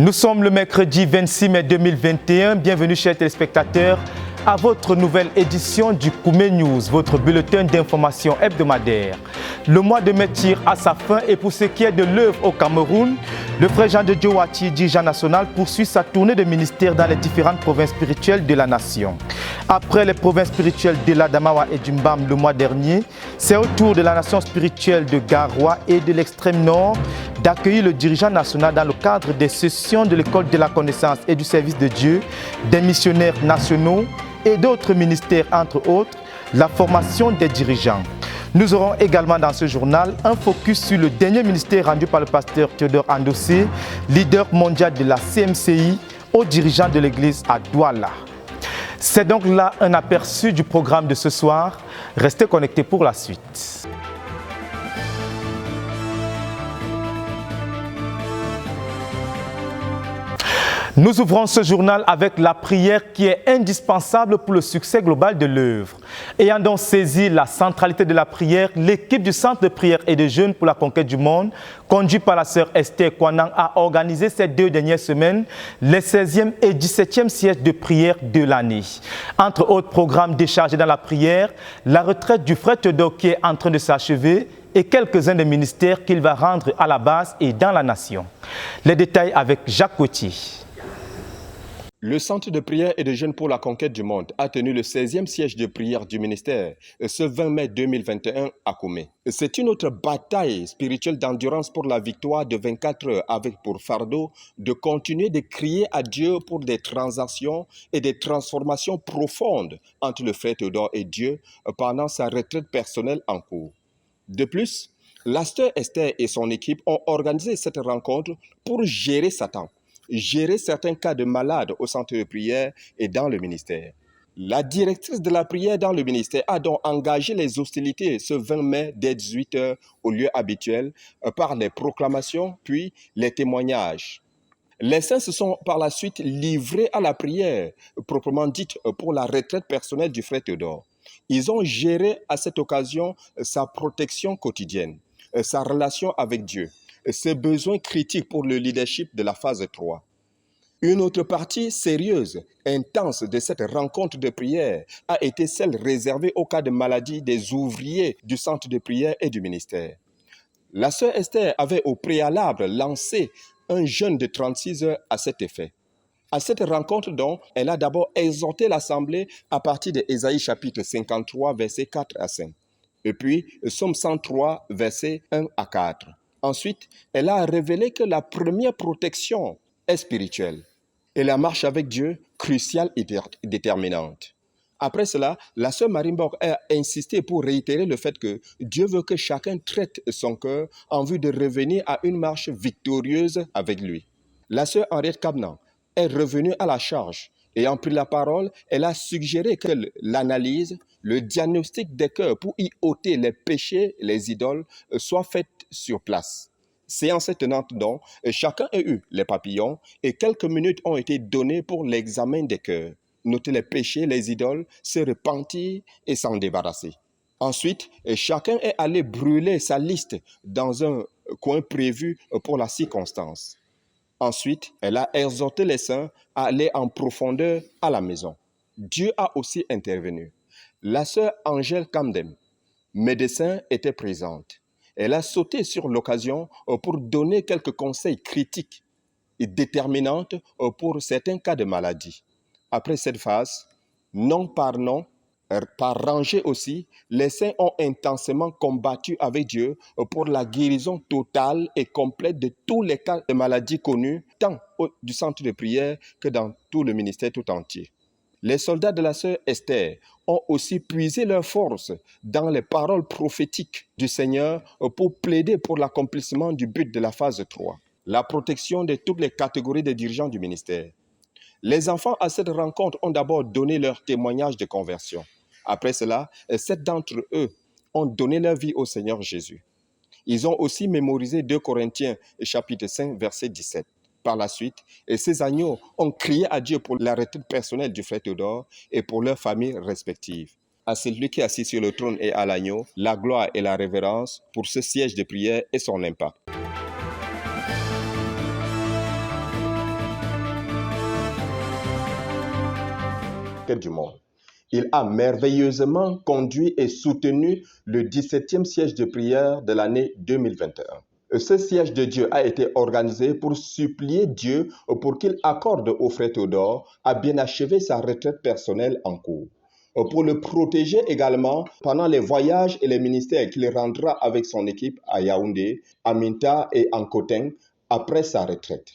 Nous sommes le mercredi 26 mai 2021. Bienvenue, chers téléspectateurs, à votre nouvelle édition du Koumé News, votre bulletin d'information hebdomadaire. Le mois de mai tire à sa fin et pour ce qui est de l'œuvre au Cameroun, le frère Jean de Dieu Ouati, dirigeant national, poursuit sa tournée de ministère dans les différentes provinces spirituelles de la nation. Après les provinces spirituelles de l'Adamawa et du Mbam le mois dernier, c'est au tour de la nation spirituelle de Garoua et de l'extrême nord d'accueillir le dirigeant national dans le cadre des sessions de l'école de la connaissance et du service de Dieu, des missionnaires nationaux et d'autres ministères, entre autres, la formation des dirigeants. Nous aurons également dans ce journal un focus sur le dernier ministère rendu par le pasteur Théodore Andossé, leader mondial de la CMCI, aux dirigeants de l'église à Douala. C'est donc là un aperçu du programme de ce soir. Restez connectés pour la suite. Nous ouvrons ce journal avec la prière qui est indispensable pour le succès global de l'œuvre. Ayant donc saisi la centralité de la prière, l'équipe du Centre de prière et de jeûne pour la conquête du monde, conduit par la sœur Esther Kwanang, a organisé ces 2 dernières semaines les 16e et 17e sièges de prière de l'année. Entre autres programmes déchargés dans la prière, la retraite du frère Théodore qui est en train de s'achever et quelques-uns des ministères qu'il va rendre à la base et dans la nation. Les détails avec Jacques Cotier. Le Centre de prière et de jeûne pour la conquête du monde a tenu le 16e siège de prière du ministère ce 20 mai 2021 à Koumé. C'est une autre bataille spirituelle d'endurance pour la victoire de 24 heures avec pour fardeau de continuer de crier à Dieu pour des transactions et des transformations profondes entre le frère Théodore et Dieu pendant sa retraite personnelle en cours. De plus, la sœur Esther et son équipe ont organisé cette rencontre pour gérer Satan, gérer certains cas de malades au centre de prière et dans le ministère. La directrice de la prière dans le ministère a donc engagé les hostilités ce 20 mai dès 18h au lieu habituel par les proclamations puis les témoignages. Les saints se sont par la suite livrés à la prière, proprement dite pour la retraite personnelle du frère Théodore. Ils ont géré à cette occasion sa protection quotidienne, sa relation avec Dieu, ses besoins critiques pour le leadership de la phase 3. Une autre partie sérieuse, intense de cette rencontre de prière a été celle réservée au cas de maladie des ouvriers du centre de prière et du ministère. La sœur Esther avait au préalable lancé un jeûne de 36 heures à cet effet. À cette rencontre donc, elle a d'abord exhorté l'Assemblée à partir de Ésaïe chapitre 53, versets 4 à 5. Et puis, Psaume 103, versets 1 à 4. Ensuite, elle a révélé que la première protection est spirituelle et la marche avec Dieu cruciale et déterminante. Après cela, la sœur Marimborg a insisté pour réitérer le fait que Dieu veut que chacun traite son cœur en vue de revenir à une marche victorieuse avec lui. La sœur Henriette Cabnan est revenue à la charge et en pris la parole, elle a suggéré que l'analyse, le diagnostic des cœurs pour y ôter les péchés, les idoles, soit faite sur place. Séance tenante donc, chacun a eu les papillons et quelques minutes ont été données pour l'examen des cœurs. Noter les péchés, les idoles, se repentir et s'en débarrasser. Ensuite, chacun est allé brûler sa liste dans un coin prévu pour la circonstance. Ensuite, elle a exhorté les saints à aller en profondeur à la maison. Dieu a aussi intervenu. La sœur Angèle Kamdem, médecin, était présente. Elle a sauté sur l'occasion pour donner quelques conseils critiques et déterminants pour certains cas de maladie. Après cette phase, nom par nom, par rangée aussi, les saints ont intensément combattu avec Dieu pour la guérison totale et complète de tous les cas de maladies connus, tant du centre de prière que dans tout le ministère tout entier. Les soldats de la sœur Esther ont aussi puisé leurs forces dans les paroles prophétiques du Seigneur pour plaider pour l'accomplissement du but de la phase 3, la protection de toutes les catégories de dirigeants du ministère. Les enfants à cette rencontre ont d'abord donné leur témoignage de conversion. Après cela, 7 d'entre eux ont donné leur vie au Seigneur Jésus. Ils ont aussi mémorisé 2 Corinthiens chapitre 5, verset 17. Par la suite, ces agneaux ont crié à Dieu pour la retraite personnelle du frère Théodore et pour leurs familles respectives. À celui qui est assis sur le trône et à l'agneau, la gloire et la révérence pour ce siège de prière et son impact. conquête du monde. Il a merveilleusement conduit et soutenu le 17e siège de prière de l'année 2021. Ce siège de Dieu a été organisé pour supplier Dieu pour qu'il accorde au frère Théodore à bien achever sa retraite personnelle en cours, pour le protéger également pendant les voyages et les ministères qu'il rendra avec son équipe à Yaoundé, à Minta et en Koteng après sa retraite.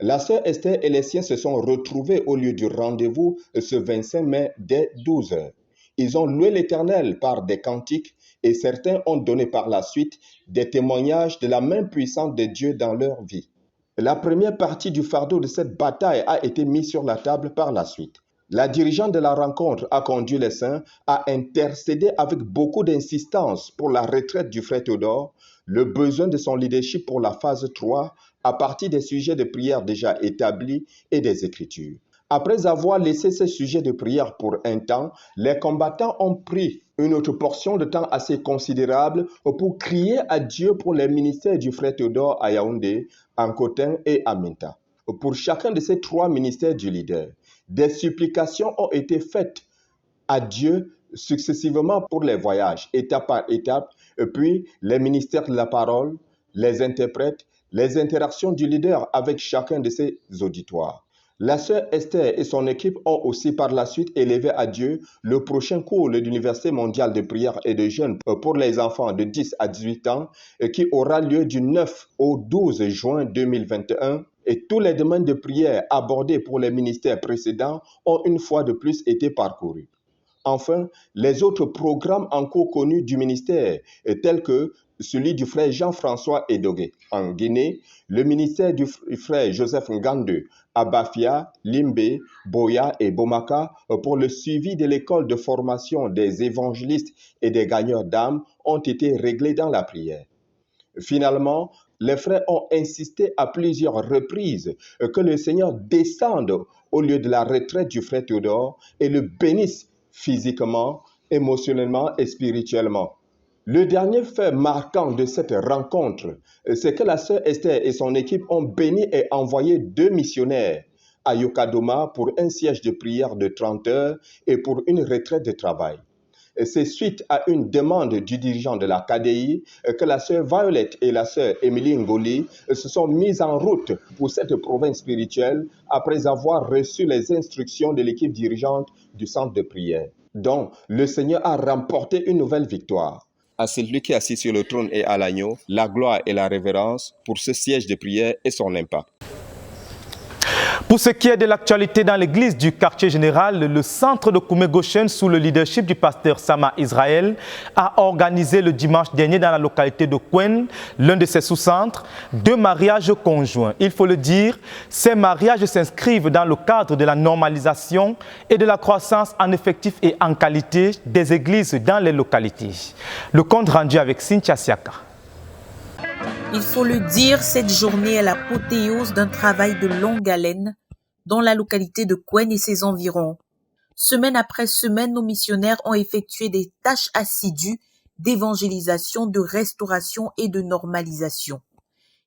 La sœur Esther et les siens se sont retrouvés au lieu du rendez-vous ce 25 mai dès 12 heures. Ils ont loué l'Éternel par des cantiques et certains ont donné par la suite des témoignages de la main puissante de Dieu dans leur vie. La première partie du fardeau de cette bataille a été mise sur la table par la suite. La dirigeante de la rencontre a conduit les saints à intercéder avec beaucoup d'insistance pour la retraite du frère Théodore, le besoin de son leadership pour la phase 3 à partir des sujets de prière déjà établis et des Écritures. Après avoir laissé ces sujets de prière pour un temps, les combattants ont pris une autre portion de temps assez considérable pour crier à Dieu pour les ministères du frère Théodore à Yaoundé, en Koteng et à Minta. Pour chacun de ces 3 ministères du leader, des supplications ont été faites à Dieu successivement pour les voyages, étape par étape, et puis les ministères de la parole, les interprètes, les interactions du leader avec chacun de ses auditoires. La sœur Esther et son équipe ont aussi par la suite élevé à Dieu le prochain cours de l'Université mondiale de prière et de jeûne pour les enfants de 10 à 18 ans qui aura lieu du 9 au 12 juin 2021. Et toutes les demandes de prière abordées pour les ministères précédents ont une fois de plus été parcourues. Enfin, les autres programmes en cours connus du ministère, tels que celui du frère Jean-François Edogué en Guinée, le ministère du frère Joseph Ngande à Bafia, Limbe, Boya et Bomaka pour le suivi de l'école de formation des évangélistes et des gagneurs d'âmes ont été réglés dans la prière. Finalement, les frères ont insisté à plusieurs reprises que le Seigneur descende au lieu de la retraite du frère Théodore et le bénisse physiquement, émotionnellement et spirituellement. Le dernier fait marquant de cette rencontre, c'est que la sœur Esther et son équipe ont béni et envoyé 2 missionnaires à Yokadoma pour un siège de prière de 30 heures et pour une retraite de travail. C'est suite à une demande du dirigeant de la KDI que la sœur Violette et la sœur Émilie Ngoli se sont mises en route pour cette province spirituelle après avoir reçu les instructions de l'équipe dirigeante du centre de prière, dont le Seigneur a remporté une nouvelle victoire. À celui qui est assis sur le trône et à l'agneau, la gloire et la révérence pour ce siège de prière et son impact. Pour ce qui est de l'actualité dans l'église du quartier général, le centre de Koumé Goshen, sous le leadership du pasteur Sama Israël, a organisé le dimanche dernier dans la localité de Kwen, l'un de ses sous-centres, 2 mariages conjoints. Il faut le dire, ces mariages s'inscrivent dans le cadre de la normalisation et de la croissance en effectif et en qualité des églises dans les localités. Le compte rendu avec Cynthia Siaka. Il faut le dire, cette journée est l'apothéose d'un travail de longue haleine dans la localité de Kwen et ses environs. Semaine après semaine, nos missionnaires ont effectué des tâches assidues d'évangélisation, de restauration et de normalisation.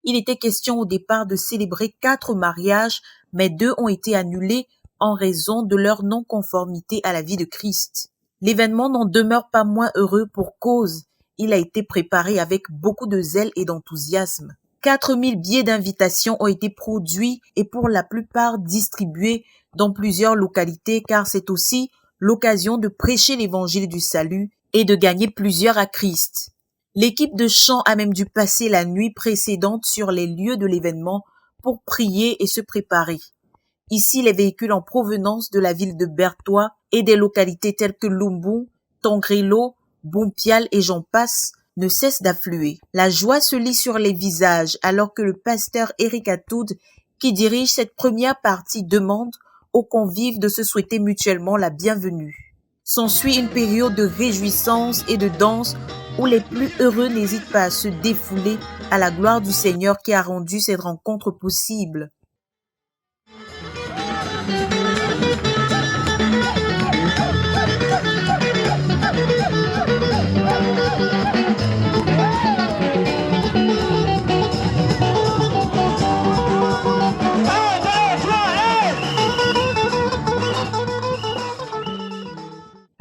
Il était question au départ de célébrer 4 mariages, mais 2 ont été annulés en raison de leur non-conformité à la vie de Christ. L'événement n'en demeure pas moins heureux pour cause. Il a été préparé avec beaucoup de zèle et d'enthousiasme. 4000 billets d'invitation ont été produits et pour la plupart distribués dans plusieurs localités car c'est aussi l'occasion de prêcher l'évangile du salut et de gagner plusieurs à Christ. L'équipe de chant a même dû passer la nuit précédente sur les lieux de l'événement pour prier et se préparer. Ici, les véhicules en provenance de la ville de Bertois et des localités telles que Lumbu, Tongrelo, Bompial et j'en passe ne cessent d'affluer. La joie se lit sur les visages alors que le pasteur Eric Atoud, qui dirige cette première partie, demande aux convives de se souhaiter mutuellement la bienvenue. S'ensuit une période de réjouissance et de danse où les plus heureux n'hésitent pas à se défouler à la gloire du Seigneur qui a rendu cette rencontre possible.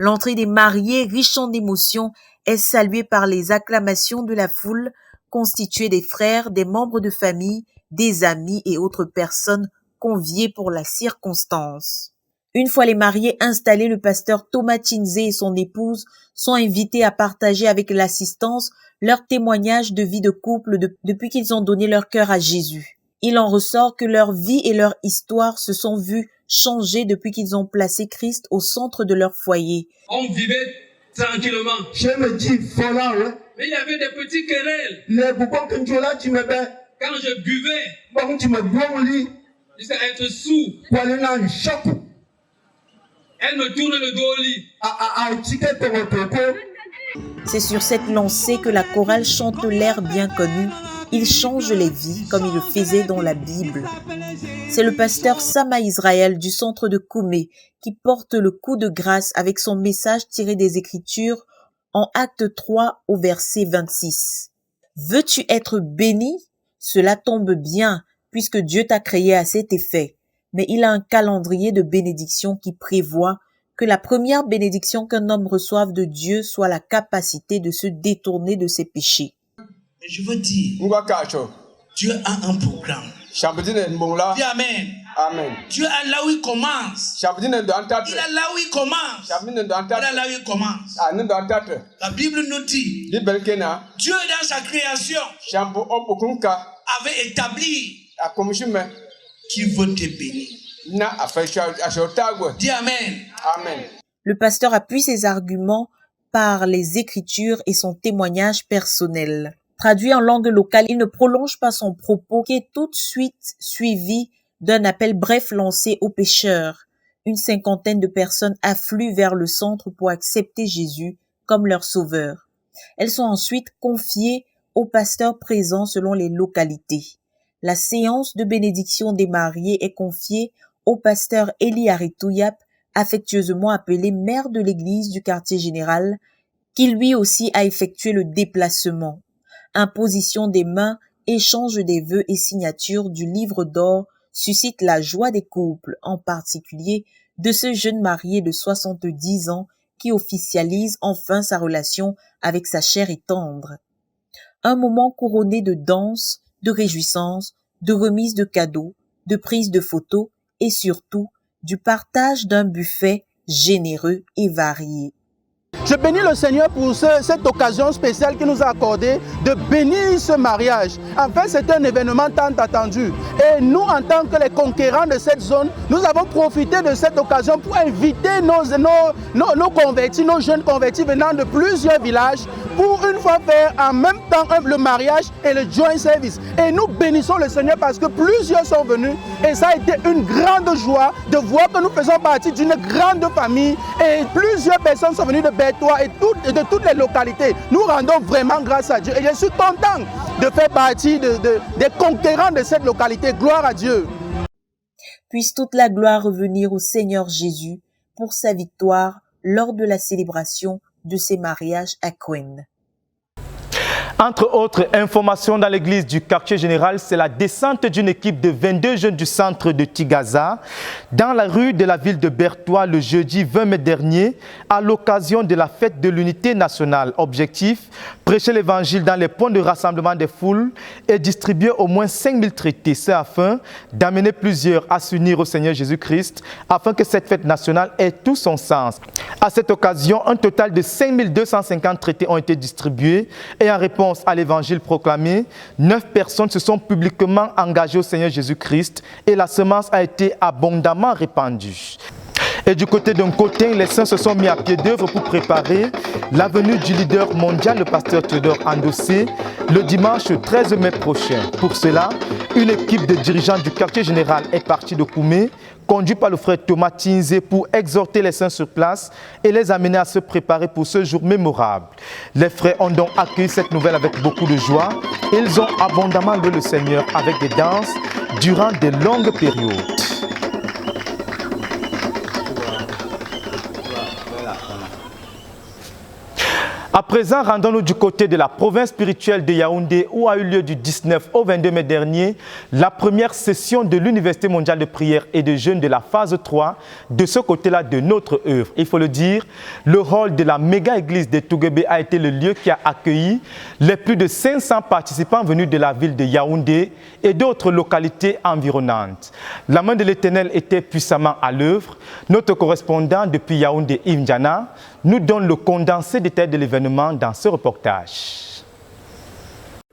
L'entrée des mariés, riche en émotions, est saluée par les acclamations de la foule, constituée des frères, des membres de famille, des amis et autres personnes conviées pour la circonstance. Une fois les mariés installés, le pasteur Thomas Chinze et son épouse sont invités à partager avec l'assistance leur témoignage de vie de couple depuis qu'ils ont donné leur cœur à Jésus. Il en ressort que leur vie et leur histoire se sont vues changer depuis qu'ils ont placé Christ au centre de leur foyer. On vivait tranquillement. Je me dis, voilà, ouais. Mais il y avait des petits querelles. Quand je buvais, jusqu'à être sourd, elle me tourne le dos au lit. C'est sur cette lancée que la chorale chante l'air bien connu « Il change les vies » comme il le faisait dans la Bible. C'est le pasteur Sama Israël du centre de Koumé qui porte le coup de grâce avec son message tiré des Écritures en Acte 3 au verset 26. « Veux-tu être béni ? Cela tombe bien puisque Dieu t'a créé à cet effet. » Mais il a un calendrier de bénédictions qui prévoit que la première bénédiction qu'un homme reçoive de Dieu soit la capacité de se détourner de ses péchés. Je veux dire, Dieu a un programme. Dis Amen. Amen. Dieu a là où il commence. Il a là où il commence. Il a là où il commence. La Bible nous dit, Dieu dans sa création avait établi qui veut te bénir. Dis Amen. Amen. Le pasteur appuie ses arguments par les Écritures et son témoignage personnel. Traduit en langue locale, il ne prolonge pas son propos qui est tout de suite suivi d'un appel bref lancé aux pécheurs. Une cinquantaine de personnes affluent vers le centre pour accepter Jésus comme leur sauveur. Elles sont ensuite confiées aux pasteurs présents selon les localités. La séance de bénédiction des mariés est confiée au pasteur Eli Aritouyap, affectueusement appelé maire de l'église du quartier général, qui lui aussi a effectué le déplacement. Imposition des mains, échange des vœux et signature du livre d'or suscite la joie des couples, en particulier de ce jeune marié de 70 ans qui officialise enfin sa relation avec sa chère et tendre. Un moment couronné de danse, de réjouissance, de remise de cadeaux, de prise de photos et surtout du partage d'un buffet généreux et varié. Je bénis le Seigneur pour cette occasion spéciale qu'il nous a accordée de bénir ce mariage. En fait, c'est un événement tant attendu. Et nous, en tant que les conquérants de cette zone, nous avons profité de cette occasion pour inviter nos convertis, nos jeunes convertis venant de plusieurs villages, pour une fois faire en même temps le mariage et le joint service. Et nous bénissons le Seigneur parce que plusieurs sont venus et ça a été une grande joie de voir que nous faisons partie d'une grande famille et plusieurs personnes sont venues de Bertois et de toutes les localités. Nous rendons vraiment grâce à Dieu et je suis content de faire partie des conquérants de cette localité. Gloire à Dieu. Puisse toute la gloire revenir au Seigneur Jésus pour sa victoire lors de la célébration de ces mariages à Kwen. Entre autres informations dans l'église du quartier général, c'est la descente d'une équipe de 22 jeunes du centre de Tigaza dans la rue de la ville de Bertois le jeudi 20 mai dernier à l'occasion de la fête de l'unité nationale. Objectif, prêcher l'évangile dans les points de rassemblement des foules et distribuer au moins 5000 traités. C'est afin d'amener plusieurs à s'unir au Seigneur Jésus-Christ afin que cette fête nationale ait tout son sens. À cette occasion, un total de 5250 traités ont été distribués et en réponse à l'évangile proclamé, 9 personnes se sont publiquement engagées au Seigneur Jésus-Christ et la semence a été abondamment répandue. Et du côté d'un côté, les saints se sont mis à pied d'œuvre pour préparer la venue du leader mondial, le pasteur Théodore Andossé, le dimanche 13 mai prochain. Pour cela, une équipe de dirigeants du quartier général est partie de Koumé, conduit par le frère Thomas Chinze pour exhorter les saints sur place et les amener à se préparer pour ce jour mémorable. Les frères ont donc accueilli cette nouvelle avec beaucoup de joie. Ils ont abondamment loué le Seigneur avec des danses durant de longues périodes. À présent, rendons-nous du côté de la province spirituelle de Yaoundé où a eu lieu du 19 au 22 mai dernier la première session de l'Université mondiale de prière et de jeûne de la phase 3 de ce côté-là de notre œuvre. Il faut le dire, le hall de la méga-église de Touguébé a été le lieu qui a accueilli les plus de 500 participants venus de la ville de Yaoundé et d'autres localités environnantes. La main de l'Éternel était puissamment à l'œuvre. Notre correspondant depuis Yaoundé, Yves Ndiana, nous donne le condensé détail de l'événement dans ce reportage.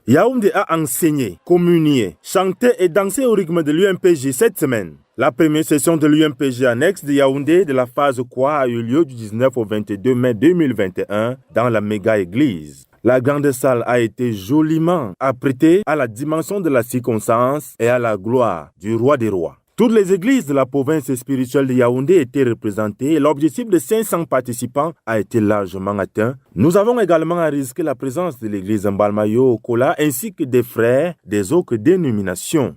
Yaoundé a enseigné, communié, chanté et dansé au rythme de l'UMPJ cette semaine. La première session de l'UMPJ annexe de Yaoundé de la phase 3 a eu lieu du 19 au 22 mai 2021 dans la méga-église. La grande salle a été joliment apprêtée à la dimension de la circonstance et à la gloire du roi des rois. Toutes les églises de la province spirituelle de Yaoundé étaient représentées et l'objectif de 500 participants a été largement atteint. Nous avons également risqué la présence de l'église Mbalmayo Kola ainsi que des frères des autres dénominations.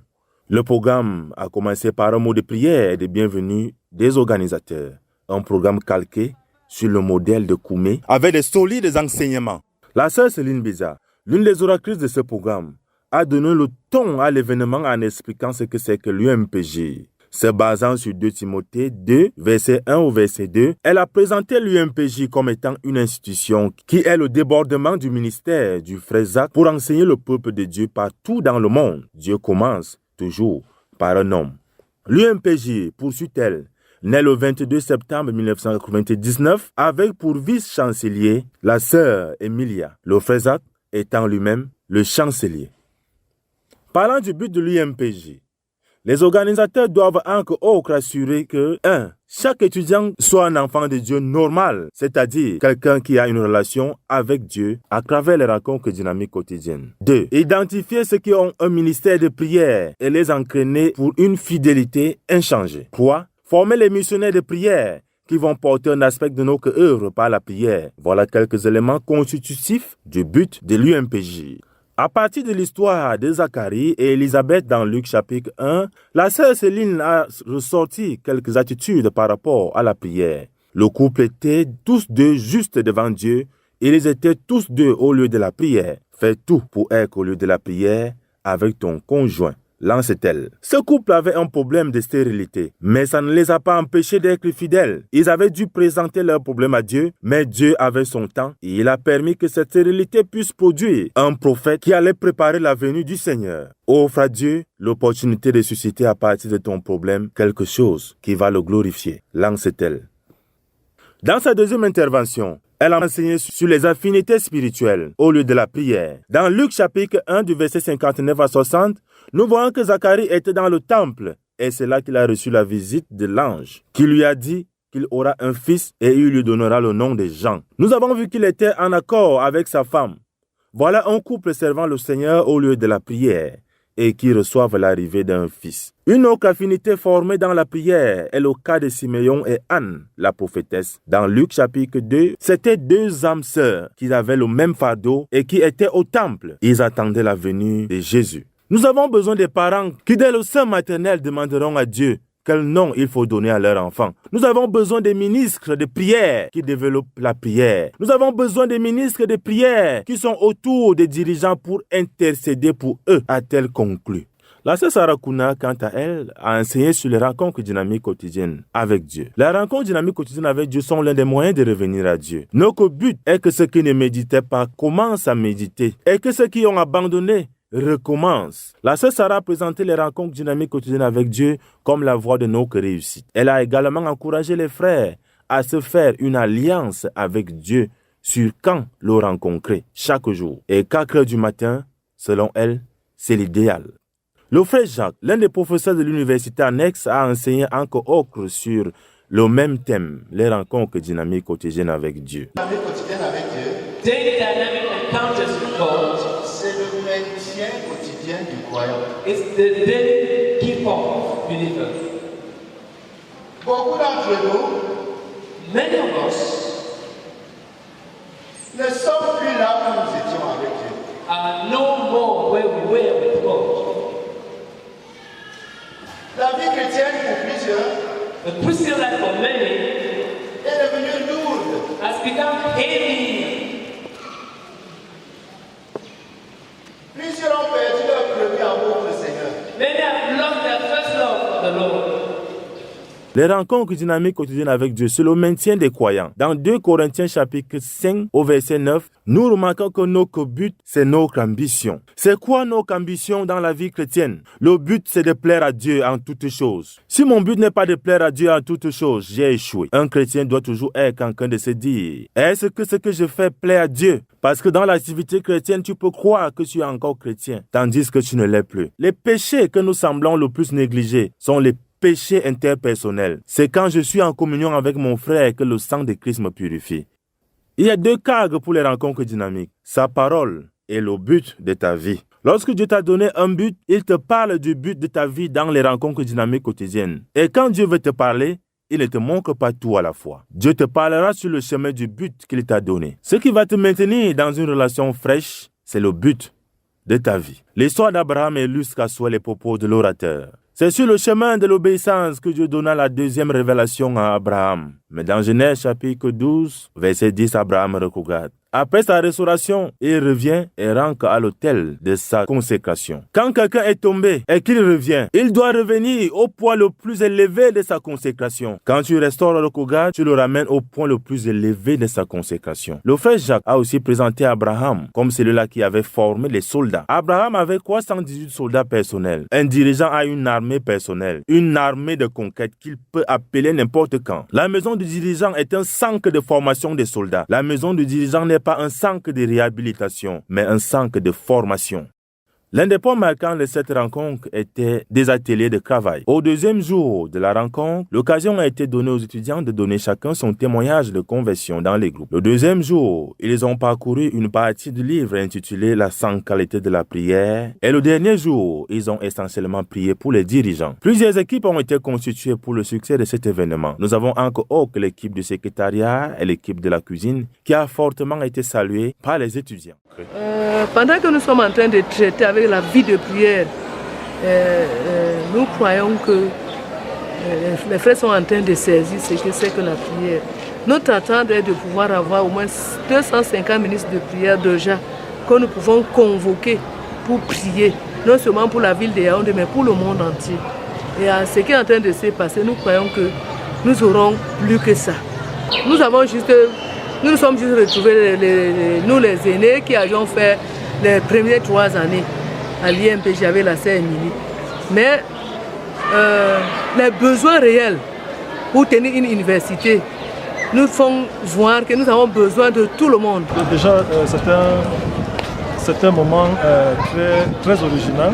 Le programme a commencé par un mot de prière et de bienvenue des organisateurs. Un programme calqué sur le modèle de Koumé avec de solides enseignements. La sœur Céline Biza, l'une des oratrices de ce programme, a donné le ton à l'événement en expliquant ce que c'est que l'UMPJ. Se basant sur 2 Timothée 2, verset 1 au verset 2, elle a présenté l'UMPJ comme étant une institution qui est le débordement du ministère du frère Zach pour enseigner le peuple de Dieu partout dans le monde. Dieu commence toujours par un homme. L'UMPJ, poursuit-elle, naît le 22 septembre 1999 avec pour vice-chancelier la sœur Emilia, le frère Zach étant lui-même le chancelier. Parlant du but de l'UMPJ, les organisateurs doivent encore assurer que 1. Chaque étudiant soit un enfant de Dieu normal, c'est-à-dire quelqu'un qui a une relation avec Dieu à travers les rencontres dynamiques quotidiennes. 2. Identifier ceux qui ont un ministère de prière et les entraîner pour une fidélité inchangée. 3. Former les missionnaires de prière qui vont porter un aspect de notre œuvre par la prière. Voilà quelques éléments constitutifs du but de l'UMPJ. À partir de l'histoire de Zacharie et Élisabeth dans Luc chapitre 1, la sœur Céline a ressorti quelques attitudes par rapport à la prière. Le couple était tous deux justes devant Dieu et ils étaient tous deux au lieu de la prière. Fais tout pour être au lieu de la prière avec ton conjoint. Lance-t-elle. Ce couple avait un problème de stérilité, mais ça ne les a pas empêchés d'être fidèles. Ils avaient dû présenter leur problème à Dieu, mais Dieu avait son temps et il a permis que cette stérilité puisse produire un prophète qui allait préparer la venue du Seigneur. Offre à Dieu l'opportunité de susciter à partir de ton problème quelque chose qui va le glorifier. Lance-t-elle. Dans sa deuxième intervention, elle a enseigné sur les affinités spirituelles au lieu de la prière. Dans Luc chapitre 1 du verset 59 à 60, nous voyons que Zacharie était dans le temple et c'est là qu'il a reçu la visite de l'ange qui lui a dit qu'il aura un fils et il lui donnera le nom de Jean. Nous avons vu qu'il était en accord avec sa femme. Voilà un couple servant le Seigneur au lieu de la prière et qui reçoivent l'arrivée d'un fils. Une autre affinité formée dans la prière est le cas de Siméon et Anne, la prophétesse. Dans Luc chapitre 2, c'étaient 2 âmes sœurs qui avaient le même fardeau et qui étaient au temple. Ils attendaient la venue de Jésus. Nous avons besoin des parents qui, dès le sein maternel, demanderont à Dieu quel nom il faut donner à leur enfant. Nous avons besoin des ministres de prière qui développent la prière. Nous avons besoin des ministres de prière qui sont autour des dirigeants pour intercéder pour eux, a-t-elle conclu. La sœur Sarah Kouna, quant à elle, a enseigné sur les rencontres dynamiques quotidiennes avec Dieu. Les rencontres dynamiques quotidiennes avec Dieu sont l'un des moyens de revenir à Dieu. Notre but est que ceux qui ne méditaient pas commencent à méditer et que ceux qui ont abandonné recommence. La sœur Sarah a présenté les rencontres dynamiques quotidiennes avec Dieu comme la voie de notre réussite. Elle a également encouragé les frères à se faire une alliance avec Dieu sur quand le rencontrer chaque jour. Et 4 heures du matin, selon elle, c'est l'idéal. Le frère Jacques, l'un des professeurs de l'université annexe, a enseigné encore autre sur le même thème, les rencontres dynamiques quotidiennes avec Dieu. Dynamique quotidienne avec Dieu. Daily dynamic encounters with God. C'est le maintien quotidien du croyant. It's the daily keep-up believer. Beaucoup d'entre nous, Many of us, ne sommes plus là où nous étions avec Dieu. are no more where we were with God. La vie chrétienne pour plusieurs The Christian life for many est devenue lourde. has become heavy. Plusieurs ont perdu leur premier amour pour le Seigneur. Many have lost their first love for the Lord. Les rencontres dynamiques quotidiennes avec Dieu, c'est le maintien des croyants. Dans 2 Corinthiens chapitre 5 au verset 9, nous remarquons que notre but, c'est notre ambition. C'est quoi notre ambition dans la vie chrétienne? Le but, c'est de plaire à Dieu en toutes choses. Si mon but n'est pas de plaire à Dieu en toutes choses, j'ai échoué. Un chrétien doit toujours être quelqu'un de se dire, est-ce que ce que je fais plaît à Dieu? Parce que dans l'activité chrétienne, tu peux croire que tu es encore chrétien, tandis que tu ne l'es plus. Les péchés que nous semblons le plus négliger sont les péché interpersonnel. C'est quand je suis en communion avec mon frère que le sang de Christ me purifie. Il y a 2 cadres pour les rencontres dynamiques. Sa parole et le but de ta vie. Lorsque Dieu t'a donné un but, il te parle du but de ta vie dans les rencontres dynamiques quotidiennes. Et quand Dieu veut te parler, il ne te montre pas tout à la fois. Dieu te parlera sur le chemin du but qu'il t'a donné. Ce qui va te maintenir dans une relation fraîche, c'est le but de ta vie. L'histoire d'Abraham illustre soit les propos de l'orateur. C'est sur le chemin de l'obéissance que Dieu donna la deuxième révélation à Abraham. Mais dans Genèse chapitre 12, verset 10, Abraham regarde. Après sa restauration, il revient et rentre à l'autel de sa consécration. Quand quelqu'un est tombé et qu'il revient, il doit revenir au point le plus élevé de sa consécration. Quand tu restaures le Kogat, tu le ramènes au point le plus élevé de sa consécration. Le frère Jacques a aussi présenté Abraham comme celui-là qui avait formé les soldats. Abraham avait 318 soldats personnels. Un dirigeant a une armée personnelle, une armée de conquête qu'il peut appeler n'importe quand. La maison du dirigeant est un centre de formation des soldats. La maison du dirigeant n'est pas un centre de réhabilitation, mais un centre de formation. L'un des points marquants de cette rencontre était des ateliers de travail. Au deuxième jour de la rencontre, l'occasion a été donnée aux étudiants de donner chacun son témoignage de conversion dans les groupes. Le deuxième jour, ils ont parcouru une partie du livre intitulé « La centralité de la prière » et le dernier jour, ils ont essentiellement prié pour les dirigeants. Plusieurs équipes ont été constituées pour le succès de cet événement. Nous avons encore l'équipe du secrétariat et l'équipe de la cuisine qui a fortement été saluée par les étudiants. Pendant que nous sommes en train de traiter avec la vie de prière, nous croyons que les frères sont en train de saisir ce que c'est que la prière. Notre attente est de pouvoir avoir au moins 250 ministres de prière déjà que nous pouvons convoquer pour prier, non seulement pour la ville de Yaoundé, mais pour le monde entier. Et à ce qui est en train de se passer, nous croyons que nous aurons plus que ça. Nous nous sommes juste retrouvés, nous les aînés qui avions fait les premières 3 années à l'IMPJ avec la sœur Émilie. Mais les besoins réels pour tenir une université nous font voir que nous avons besoin de tout le monde. Déjà, c'est un moment très original.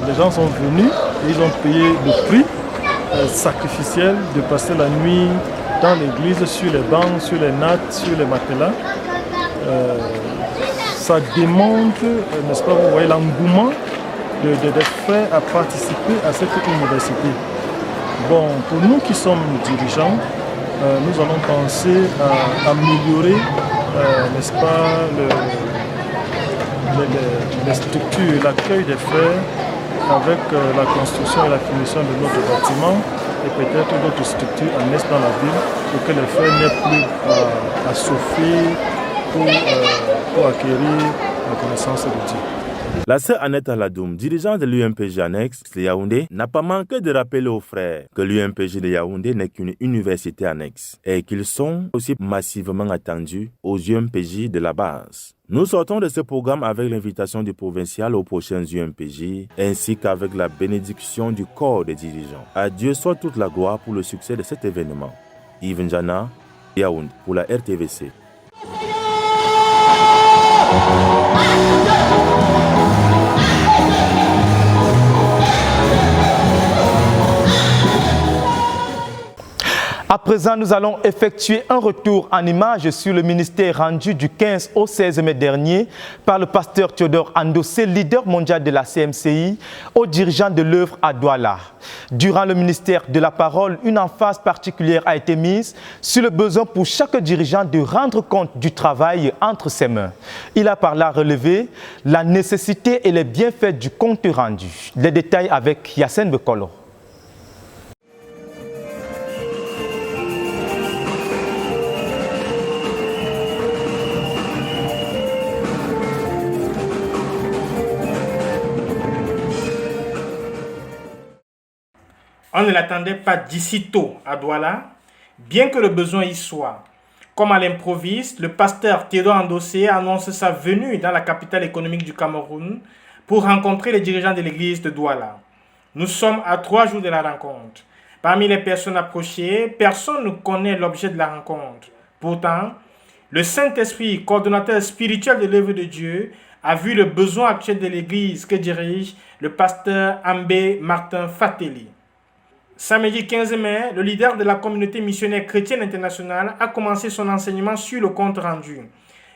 Les gens sont venus et ils ont payé le prix sacrificiel de passer la nuit dans l'église, sur les bancs, sur les nattes, sur les matelas. Ça démontre, n'est-ce pas, vous voyez l'engouement des frères à participer à cette université. Bon, pour nous qui sommes dirigeants, nous allons penser à améliorer, n'est-ce pas, les structures, l'accueil des frères avec la construction et la finition de notre bâtiment et peut-être d'autres structures annexes dans la ville pour que les frères n'aient plus à souffrir pour acquérir la connaissance de Dieu. La sœur Annette Aladoum, dirigeante de l'UMPJ annexe de Yaoundé, n'a pas manqué de rappeler aux frères que l'UMPJ de Yaoundé n'est qu'une université annexe et qu'ils sont aussi massivement attendus aux UMPJ de la base. Nous sortons de ce programme avec l'invitation du provincial aux prochains UMPJ ainsi qu'avec la bénédiction du corps des dirigeants. À Dieu soit toute la gloire pour le succès de cet événement. Yves Njana, Yaoundé, pour la RTVC. À présent, nous allons effectuer un retour en images sur le ministère rendu du 15 au 16 mai dernier par le pasteur Théodore Andossé, leader mondial de la CMCI, aux dirigeants de l'œuvre à Douala. Durant le ministère de la Parole, une emphase particulière a été mise sur le besoin pour chaque dirigeant de rendre compte du travail entre ses mains. Il a par là relevé la nécessité et les bienfaits du compte rendu. Les détails avec Yacine Bekolo. On ne l'attendait pas d'ici tôt à Douala, bien que le besoin y soit. Comme à l'improviste, le pasteur Théodore Ndossé annonce sa venue dans la capitale économique du Cameroun pour rencontrer les dirigeants de l'église de Douala. Nous sommes à 3 jours de la rencontre. Parmi les personnes approchées, personne ne connaît l'objet de la rencontre. Pourtant, le Saint-Esprit, coordonnateur spirituel de l'œuvre de Dieu, a vu le besoin actuel de l'église que dirige le pasteur Ambé Martin Fateli. Samedi 15 mai, le leader de la communauté missionnaire chrétienne internationale a commencé son enseignement sur le compte rendu.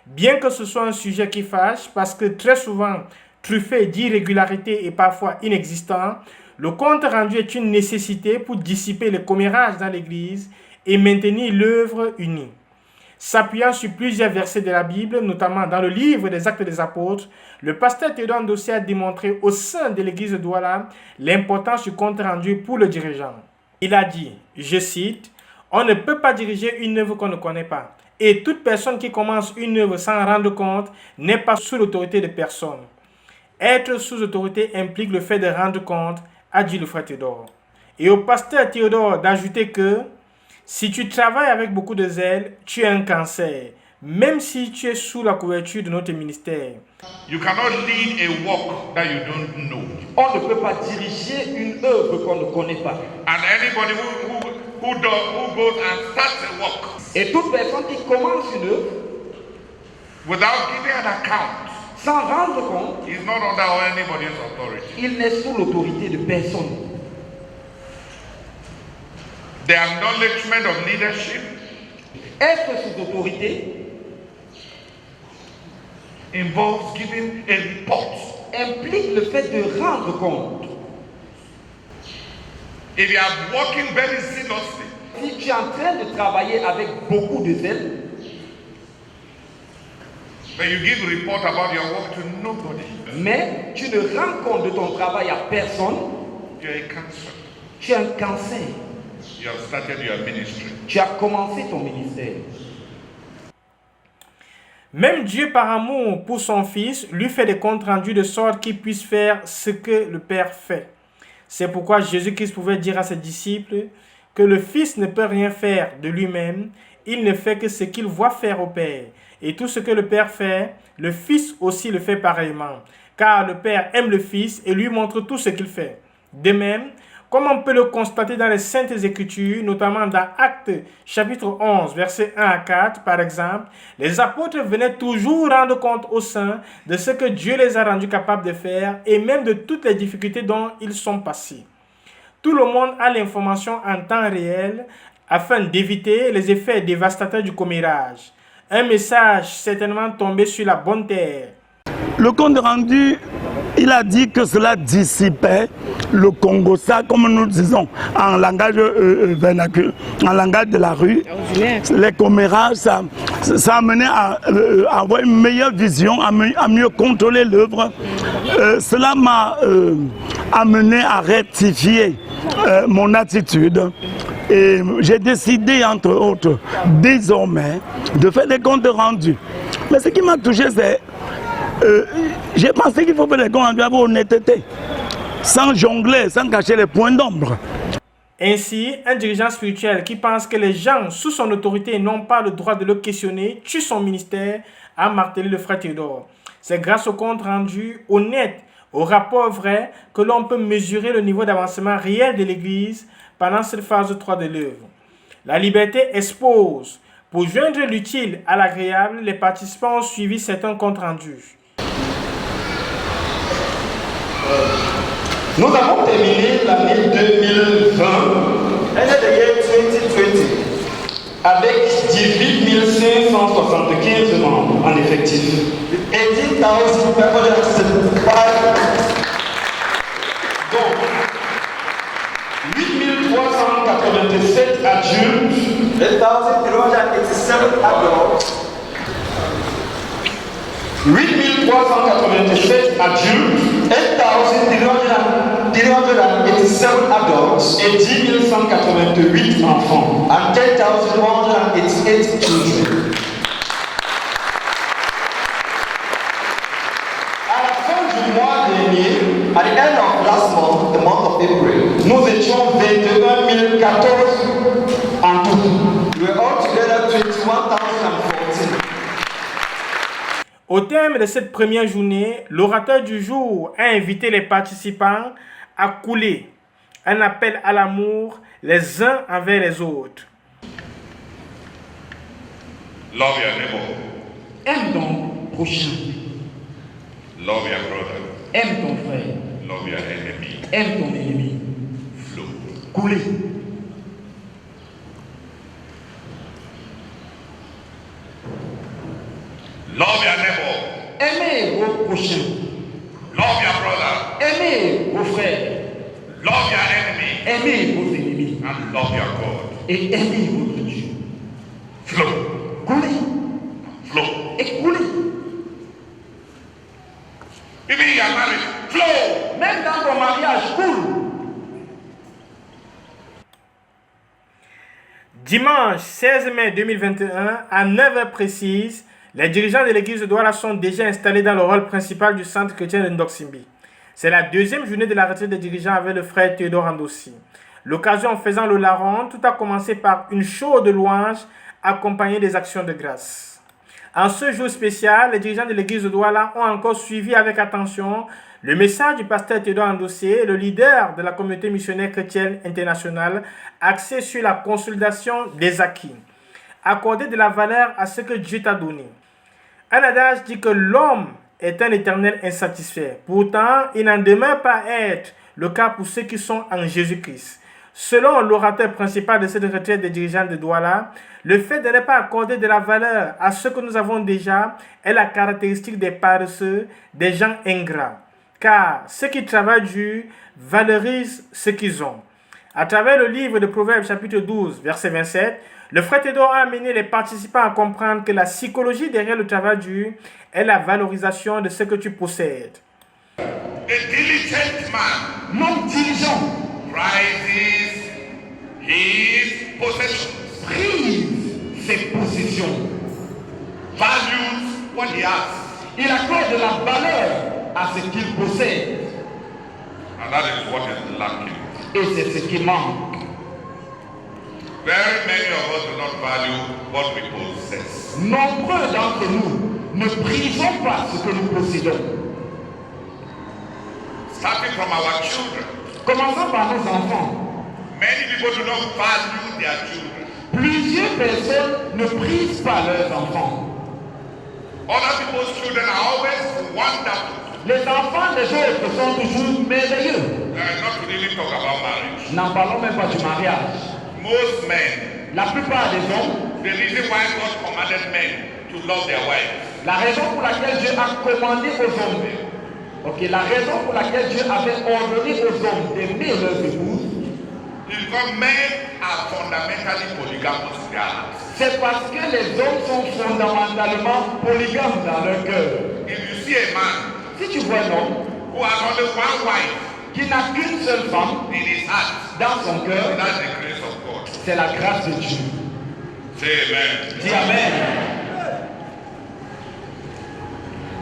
Bien que ce soit un sujet qui fâche, parce que très souvent truffé d'irrégularités et parfois inexistant, le compte rendu est une nécessité pour dissiper les commérages dans l'Église et maintenir l'œuvre unie. S'appuyant sur plusieurs versets de la Bible, notamment dans le livre des Actes des Apôtres, le pasteur Théodore Ndossé a démontré au sein de l'église de Douala l'importance du compte rendu pour le dirigeant. Il a dit, je cite, « On ne peut pas diriger une œuvre qu'on ne connaît pas. Et toute personne qui commence une œuvre sans rendre compte n'est pas sous l'autorité de personne. Être sous autorité implique le fait de rendre compte, a dit le frère Théodore. » Et au pasteur Théodore d'ajouter que si tu travailles avec beaucoup de zèle, tu es un cancer, même si tu es sous la couverture de notre ministère. You cannot lead a work that you don't know. On ne peut pas diriger une œuvre qu'on ne connaît pas. And anybody who goes and starts a work, et toute personne qui commence une œuvre, without giving an account, sans rendre compte, is not under anybody's authority. Il n'est sous l'autorité de personne. The acknowledgement of leadership, être sous autorité, involves giving a report, implique le fait de rendre compte. If you are working very zealously, si tu es en train de travailler avec beaucoup de zèle, but you give report about your work to nobody, mais tu ne rends compte de ton travail à personne, you are a cancer. Tu es un cancer. You have started your ministry. Tu as commencé ton ministère. Même Dieu, par amour pour son Fils, lui fait des comptes rendus de sorte qu'il puisse faire ce que le Père fait. C'est pourquoi Jésus-Christ pouvait dire à ses disciples que le Fils ne peut rien faire de lui-même, il ne fait que ce qu'il voit faire au Père. Et tout ce que le Père fait, le Fils aussi le fait pareillement, car le Père aime le Fils et lui montre tout ce qu'il fait. De même, comme on peut le constater dans les Saintes Écritures, notamment dans Actes chapitre 11, versets 1 à 4, par exemple, les apôtres venaient toujours rendre compte aux saints de ce que Dieu les a rendus capables de faire et même de toutes les difficultés dont ils sont passés. Tout le monde a l'information en temps réel afin d'éviter les effets dévastateurs du commérage. Un message certainement tombé sur la bonne terre. Le compte rendu, il a dit que cela dissipait le Congo, ça comme nous disons en langage vernaculaire, en langage de la rue, les commérages, ça amenait à avoir une meilleure vision, à mieux contrôler l'œuvre. Cela m'a amené à rectifier mon attitude. Et j'ai décidé, entre autres, désormais, de faire des comptes rendus. Mais ce qui m'a touché, c'est j'ai pensé qu'il faut faire des comptes rendus avec honnêteté, sans jongler, sans cacher les points d'ombre. Ainsi, un dirigeant spirituel qui pense que les gens sous son autorité n'ont pas le droit de le questionner tue son ministère, a martelé le frère Théodore. C'est grâce au compte rendu honnête, au rapport vrai, que l'on peut mesurer le niveau d'avancement réel de l'Église pendant cette phase 3 de l'œuvre. La liberté expose. Pour joindre l'utile à l'agréable, les participants ont suivi certains comptes rendus. Nous avons terminé l'année 2020 avec 18 575 membres en effectif. 18,000 donc 8 387 adultes, 8,387 adultes, 8,387 adultes, 8,387 adults et 10 188 enfants. And 10,188 children. À la fin du mois dernier, at the end of last month, the month of April. Nous étions 21 014 en tout. We were all together 21,014. Au terme de cette première journée, l'orateur du jour a invité les participants à couler un appel à l'amour les uns envers les autres. Love your neighbor. Aime ton prochain. Love your brother. Aime ton frère. Love your enemy. Aime ton ennemi. Flow. Couler. Love your neighbor. Aimez vos prochains. Love your brother. Aimez vos frères. Love your enemy. Aimez vos ennemis. And love your God. Et aimez votre Dieu. Flow. Coulez. Flow. Et coulez. Even you are married. Flow. Même dans ton mariage, coule. Dimanche 16 mai 2021, à 9h précises, les dirigeants de l'église de Douala sont déjà installés dans le hall principal du centre chrétien de Ndoksimbi. C'est la deuxième journée de la retraite des dirigeants avec le frère Théodore Andossi. L'occasion en faisant le larron, tout a commencé par une chaude louange accompagnée des actions de grâce. En ce jour spécial, les dirigeants de l'église de Douala ont encore suivi avec attention le message du pasteur Théodore Andossi, le leader de la communauté missionnaire chrétienne internationale, axé sur la consolidation des acquis. Accorder de la valeur à ce que Dieu t'a donné. Un adage dit que l'homme est un éternel insatisfait. Pourtant, il n'en demeure pas être le cas pour ceux qui sont en Jésus-Christ. Selon l'orateur principal de cette retraite des dirigeants de Douala, le fait de ne pas accorder de la valeur à ce que nous avons déjà est la caractéristique des paresseux, des gens ingrats. Car ceux qui travaillent dur valorisent ce qu'ils ont. À travers le livre de Proverbes chapitre 12, verset 27, le frère Théodore a amené les participants à comprendre que la psychologie derrière le travail dur est la valorisation de ce que tu possèdes. A diligent man, l'homme diligent, prizes his possessions. Prise ses possessions. Values what he has. Il accorde de la valeur à ce qu'il possède. And that is what is lacking. Et c'est ce qui manque. Very many of us do not value what we possess. Nombreux d'entre nous ne prisons pas ce que nous possédons. Starting from our children. Commençons par nos enfants. Many people do not value their children. Plusieurs personnes ne prisent pas leurs enfants. Other people's children are always wonderful. Les enfants des autres sont toujours merveilleux. Not to really talk about marriage. N'en parlons même pas du mariage. Most men, la plupart des hommes, the reason why God commanded men to love their wives, la raison pour laquelle Dieu a commandé aux hommes, la raison pour laquelle Dieu avait ordonné aux hommes d'aimer leurs épouses, because men are fundamentally polygamous in their hearts. C'est parce que les hommes sont fondamentalement polygames dans leur cœur. If you see a man, si tu vois un homme who has only one wife, qui n'a qu'une seule femme in his heart, dans son cœur, that's the grace of God. C'est la grâce de Dieu. Say amen. Dis amen.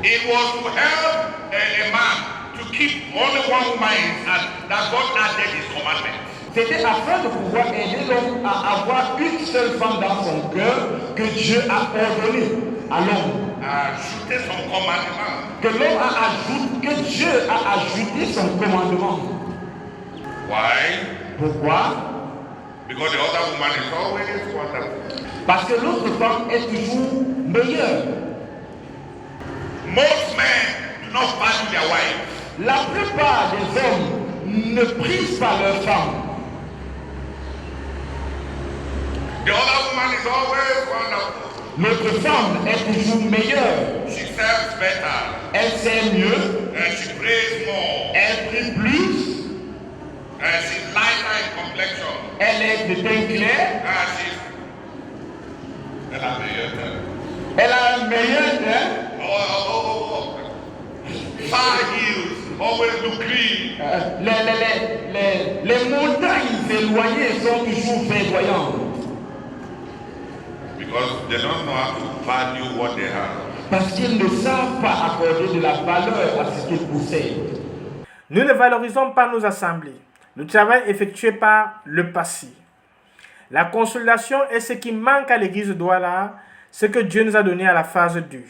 It was to help a man to keep only one woman in his heart that God added his commandment. C'était afin de pouvoir aider l'homme à avoir une seule femme dans son cœur que Dieu a ordonné à l'homme. Ajouter son commandement. Que l'homme a ajouté, que Dieu a ajouté son commandement. Why? Pourquoi? Because the other woman is always wonderful. Parce que l'autre femme est toujours meilleure. Most men do not value their wives. La plupart des hommes ne prisent pas leur femme. The other woman is always wonderful. Notre femme est toujours meilleure. She serves better. Elle sert mieux. And she prays more. Elle prie plus. And she's lighter in complexion. Elle est de teint clair. Elle a meilleur teint. Elle a un meilleur teint. High heels always look clean. Les montagnes éloignées sont toujours verdoyantes. Because they don't know how to value what they have. Parce qu'ils ne savent pas accorder de la valeur à ce qu'ils possèdent. Nous ne valorisons pas nos assemblées, le travail effectué par le passé. La consolidation est ce qui manque à l'église de Douala, ce que Dieu nous a donné à la phase 2.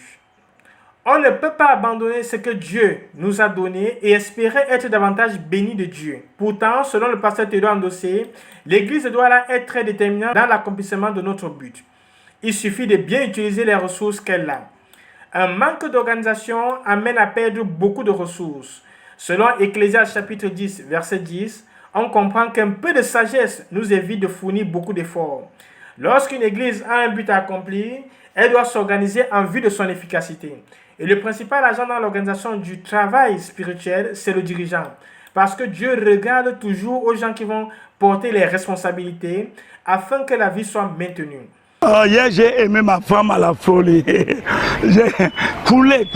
On ne peut pas abandonner ce que Dieu nous a donné et espérer être davantage béni de Dieu. Pourtant, selon le pasteur Théodore Andossé, l'église de Douala est très déterminante dans l'accomplissement de notre but. Il suffit de bien utiliser les ressources qu'elle a. Un manque d'organisation amène à perdre beaucoup de ressources. Selon Ecclésiaste chapitre 10, verset 10, on comprend qu'un peu de sagesse nous évite de fournir beaucoup d'efforts. Lorsqu'une église a un but à accomplir, elle doit s'organiser en vue de son efficacité. Et le principal agent dans l'organisation du travail spirituel, c'est le dirigeant. Parce que Dieu regarde toujours aux gens qui vont porter les responsabilités afin que la vie soit maintenue. Oh, hier, j'ai aimé ma femme à la folie. J'ai coulé.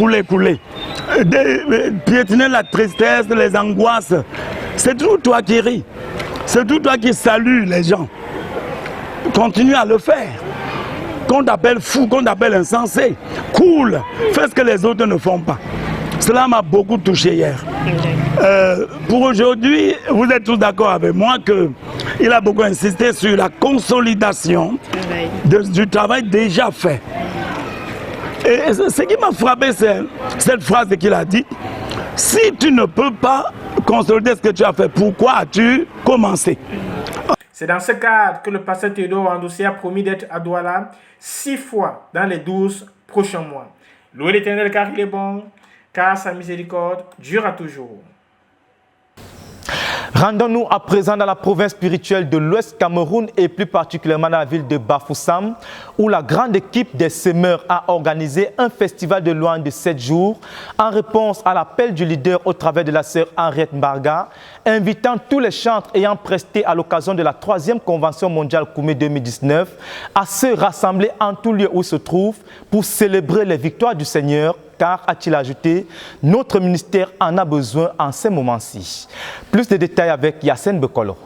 Piétiner la tristesse, les angoisses. C'est toujours toi qui ris. C'est toujours toi qui salues les gens. Continue à le faire. Qu'on t'appelle fou, qu'on t'appelle insensé. Cool. Fais ce que les autres ne font pas. Cela m'a beaucoup touché hier. Pour aujourd'hui, vous êtes tous d'accord avec moi qu'il a beaucoup insisté sur la consolidation du travail déjà fait. Et ce qui m'a frappé, c'est cette phrase qu'il a dit. Si tu ne peux pas consolider ce que tu as fait, pourquoi as-tu commencé? C'est dans ce cadre que le pasteur Théodore Andossé a promis d'être à Douala 6 fois dans les 12 prochains mois. Louez l'Éternel car il est bon, car sa miséricorde durera toujours. Rendons-nous à présent dans la province spirituelle de l'Ouest Cameroun et plus particulièrement dans la ville de Bafoussam, où la grande équipe des semeurs a organisé un festival de louanges de 7 jours en réponse à l'appel du leader au travers de la sœur Henriette Mbarga, invitant tous les chantres ayant presté à l'occasion de la 3e Convention mondiale Koumé 2019 à se rassembler en tout lieu où se trouvent pour célébrer les victoires du Seigneur. Car, a-t-il ajouté, notre ministère en a besoin en ces moments-ci. Plus de détails avec Yacine Bekolo.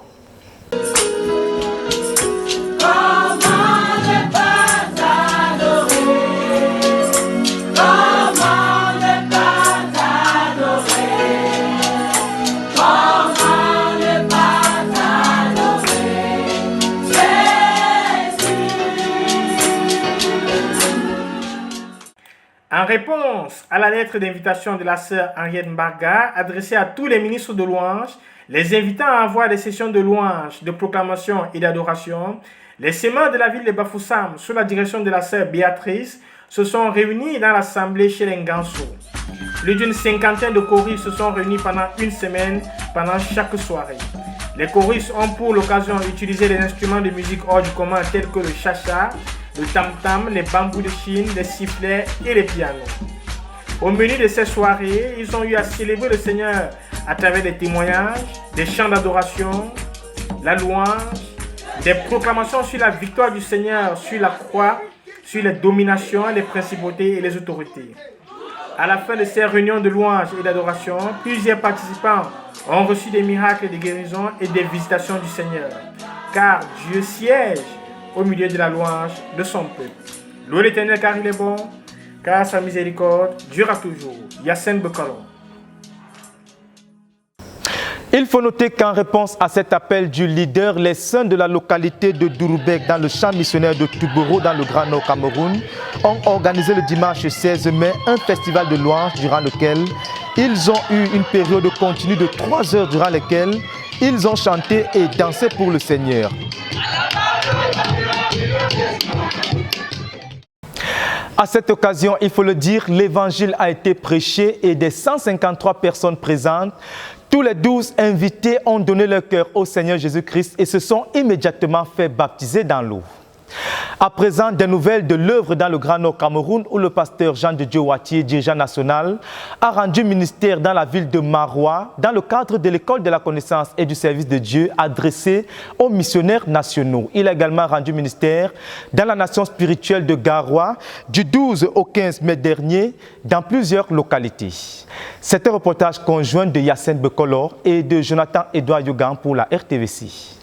En réponse à la lettre d'invitation de la sœur Henriette Mbarga adressée à tous les ministres de louange, les invitant à avoir des sessions de louange, de proclamation et d'adoration, les semeurs de la ville de Bafoussam, sous la direction de la sœur Béatrice, se sont réunis dans l'assemblée chez les Ngansou. Plus d'une cinquantaine de choristes se sont réunis pendant une semaine, pendant chaque soirée. Les choristes ont pour l'occasion utilisé les instruments de musique hors du commun tels que le chacha, le tam-tam, les bambous de Chine, les sifflets et les pianos. Au menu de ces soirées, ils ont eu à célébrer le Seigneur à travers des témoignages, des chants d'adoration, la louange, des proclamations sur la victoire du Seigneur sur la croix, sur les dominations, les principautés et les autorités. À la fin de ces réunions de louange et d'adoration, plusieurs participants ont reçu des miracles, des guérisons et des visitations du Seigneur. Car Dieu siège au milieu de la louange de son peuple. Louez l'Éternel car il est bon, car sa miséricorde durera toujours. Yacine Bekalo. Il faut noter qu'en réponse à cet appel du leader, les saints de la localité de Douroubek dans le champ missionnaire de Touboro dans le Grand Nord Cameroun ont organisé le dimanche 16 mai un festival de louanges durant lequel ils ont eu une période continue de 3 heures durant lesquelles ils ont chanté et dansé pour le Seigneur. À cette occasion, il faut le dire, l'évangile a été prêché et des 153 personnes présentes, tous les 12 invités ont donné leur cœur au Seigneur Jésus-Christ et se sont immédiatement fait baptiser dans l'eau. À présent, des nouvelles de l'œuvre dans le Grand Nord Cameroun où le pasteur Jean de Dieu Ouatier, dirigeant national, a rendu ministère dans la ville de Marois dans le cadre de l'école de la connaissance et du service de Dieu adressé aux missionnaires nationaux. Il a également rendu ministère dans la nation spirituelle de Garoua du 12 au 15 mai dernier dans plusieurs localités. C'est un reportage conjoint de Yacine Bekolo et de Jonathan Edouard Yogan pour la RTVC.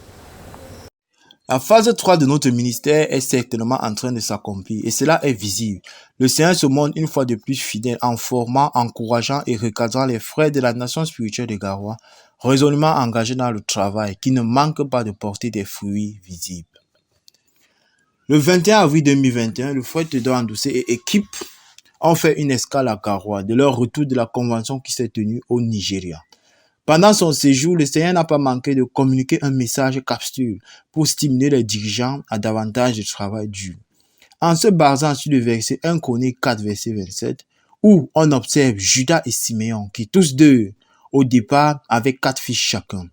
La phase 3 de notre ministère est certainement en train de s'accomplir et cela est visible. Le Seigneur se montre une fois de plus fidèle en formant, encourageant et recadrant les frères de la nation spirituelle de Garoua, résolument engagés dans le travail qui ne manque pas de porter des fruits visibles. Le 21 avril 2021, le frère Théodore Andoussé et équipe ont fait une escale à Garoua de leur retour de la convention qui s'est tenue au Nigeria. Pendant son séjour, le Seigneur n'a pas manqué de communiquer un message capsule pour stimuler les dirigeants à davantage de travail dur. En se basant sur le verset 1 Chroniques 4, verset 27, où on observe Judas et Siméon, qui tous deux, au départ, avaient 4 fils chacun.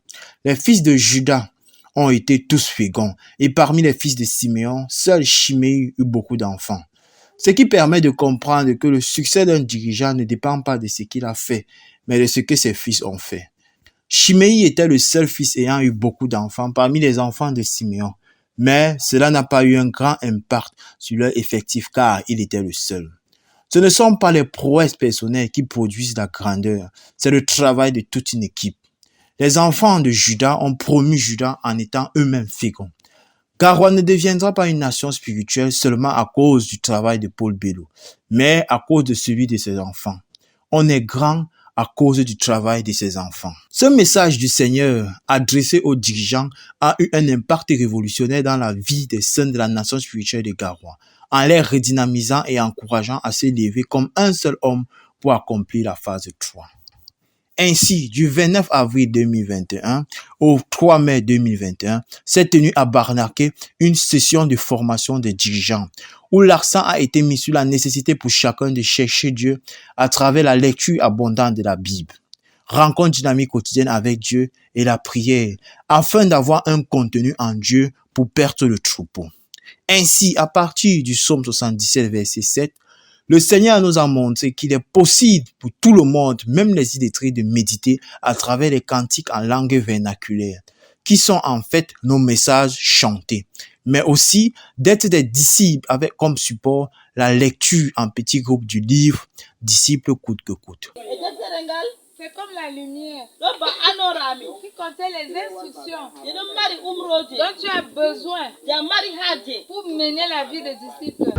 Les fils de Judas ont été tous féconds, et parmi les fils de Siméon, seul Chiméi eut beaucoup d'enfants. Ce qui permet de comprendre que le succès d'un dirigeant ne dépend pas de ce qu'il a fait, mais de ce que ses fils ont fait. Chiméi était le seul fils ayant eu beaucoup d'enfants parmi les enfants de Siméon, mais cela n'a pas eu un grand impact sur leur effectif car il était le seul. Ce ne sont pas les prouesses personnelles qui produisent la grandeur, c'est le travail de toute une équipe. Les enfants de Judas ont promu Judas en étant eux-mêmes féconds. Garoua ne deviendra pas une nation spirituelle seulement à cause du travail de Paul Bello, mais à cause de celui de ses enfants. On est grand à cause du travail de ses enfants. Ce message du Seigneur adressé aux dirigeants a eu un impact révolutionnaire dans la vie des saints de la nation spirituelle de Garoua, en les redynamisant et encourageant à se lever comme un seul homme pour accomplir la phase 3. Ainsi, du 29 avril 2021 au 3 mai 2021, s'est tenue à Barnaké une session de formation des dirigeants, où l'accent a été mis sur la nécessité pour chacun de chercher Dieu à travers la lecture abondante de la Bible, rencontre dynamique quotidienne avec Dieu et la prière, afin d'avoir un contenu en Dieu pour perdre le troupeau. Ainsi, à partir du psaume 77, verset 7, le Seigneur nous a montré qu'il est possible pour tout le monde, même les illettrés, de méditer à travers les cantiques en langue vernaculaire, qui sont en fait nos messages chantés, mais aussi d'être des disciples avec comme support la lecture en petits groupes du livre « Disciples coûte que coûte ». C'est comme la lumière qui contient les instructions dont tu as besoin pour mener la vie des disciples.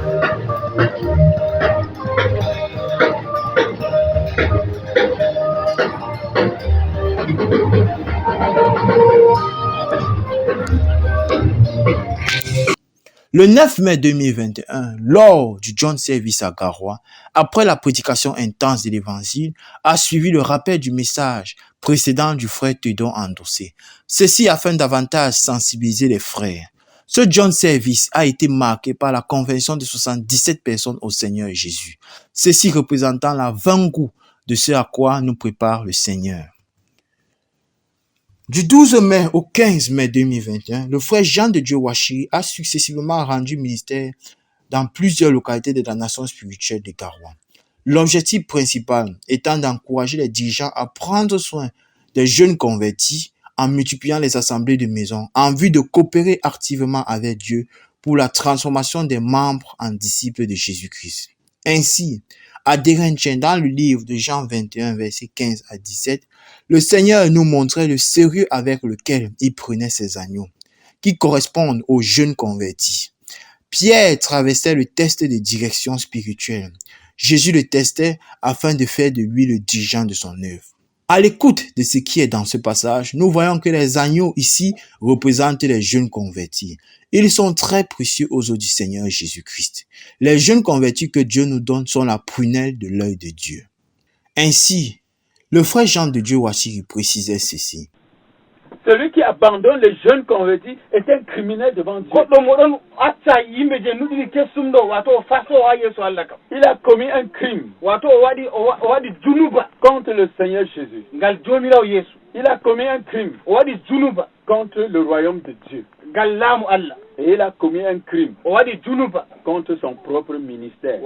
Le 9 mai 2021, lors du John Service à Garoua, après la prédication intense de l'évangile, a suivi le rappel du message précédent du frère Théodore Andoussé. Ceci afin davantage sensibiliser les frères. Ce John Service a été marqué par la conversion de 77 personnes au Seigneur Jésus. Ceci représentant l'avant-goût de ce à quoi nous prépare le Seigneur. Du 12 mai au 15 mai 2021, le frère Jean de Dieu Ouachiri a successivement rendu ministère dans plusieurs localités de la nation spirituelle de Garoua. L'objectif principal étant d'encourager les dirigeants à prendre soin des jeunes convertis en multipliant les assemblées de maison en vue de coopérer activement avec Dieu pour la transformation des membres en disciples de Jésus-Christ. Ainsi, à Dérenchen, dans le livre de Jean 21, versets 15 à 17, le Seigneur nous montrait le sérieux avec lequel il prenait ses agneaux, qui correspondent aux jeunes convertis. Pierre traversait le test de direction spirituelle. Jésus le testait afin de faire de lui le dirigeant de son œuvre. À l'écoute de ce qui est dans ce passage, nous voyons que les agneaux ici représentent les jeunes convertis. Ils sont très précieux aux yeux du Seigneur Jésus-Christ. Les jeunes convertis que Dieu nous donne sont la prunelle de l'œil de Dieu. Ainsi, le frère Jean de Dieu Ouachiri précisait ceci. Celui qui abandonne les jeunes convertis est un criminel devant Dieu. Il a commis un crime contre le Seigneur Jésus. Il a commis un crime contre le royaume de Dieu. Et il a commis un crime contre son propre ministère.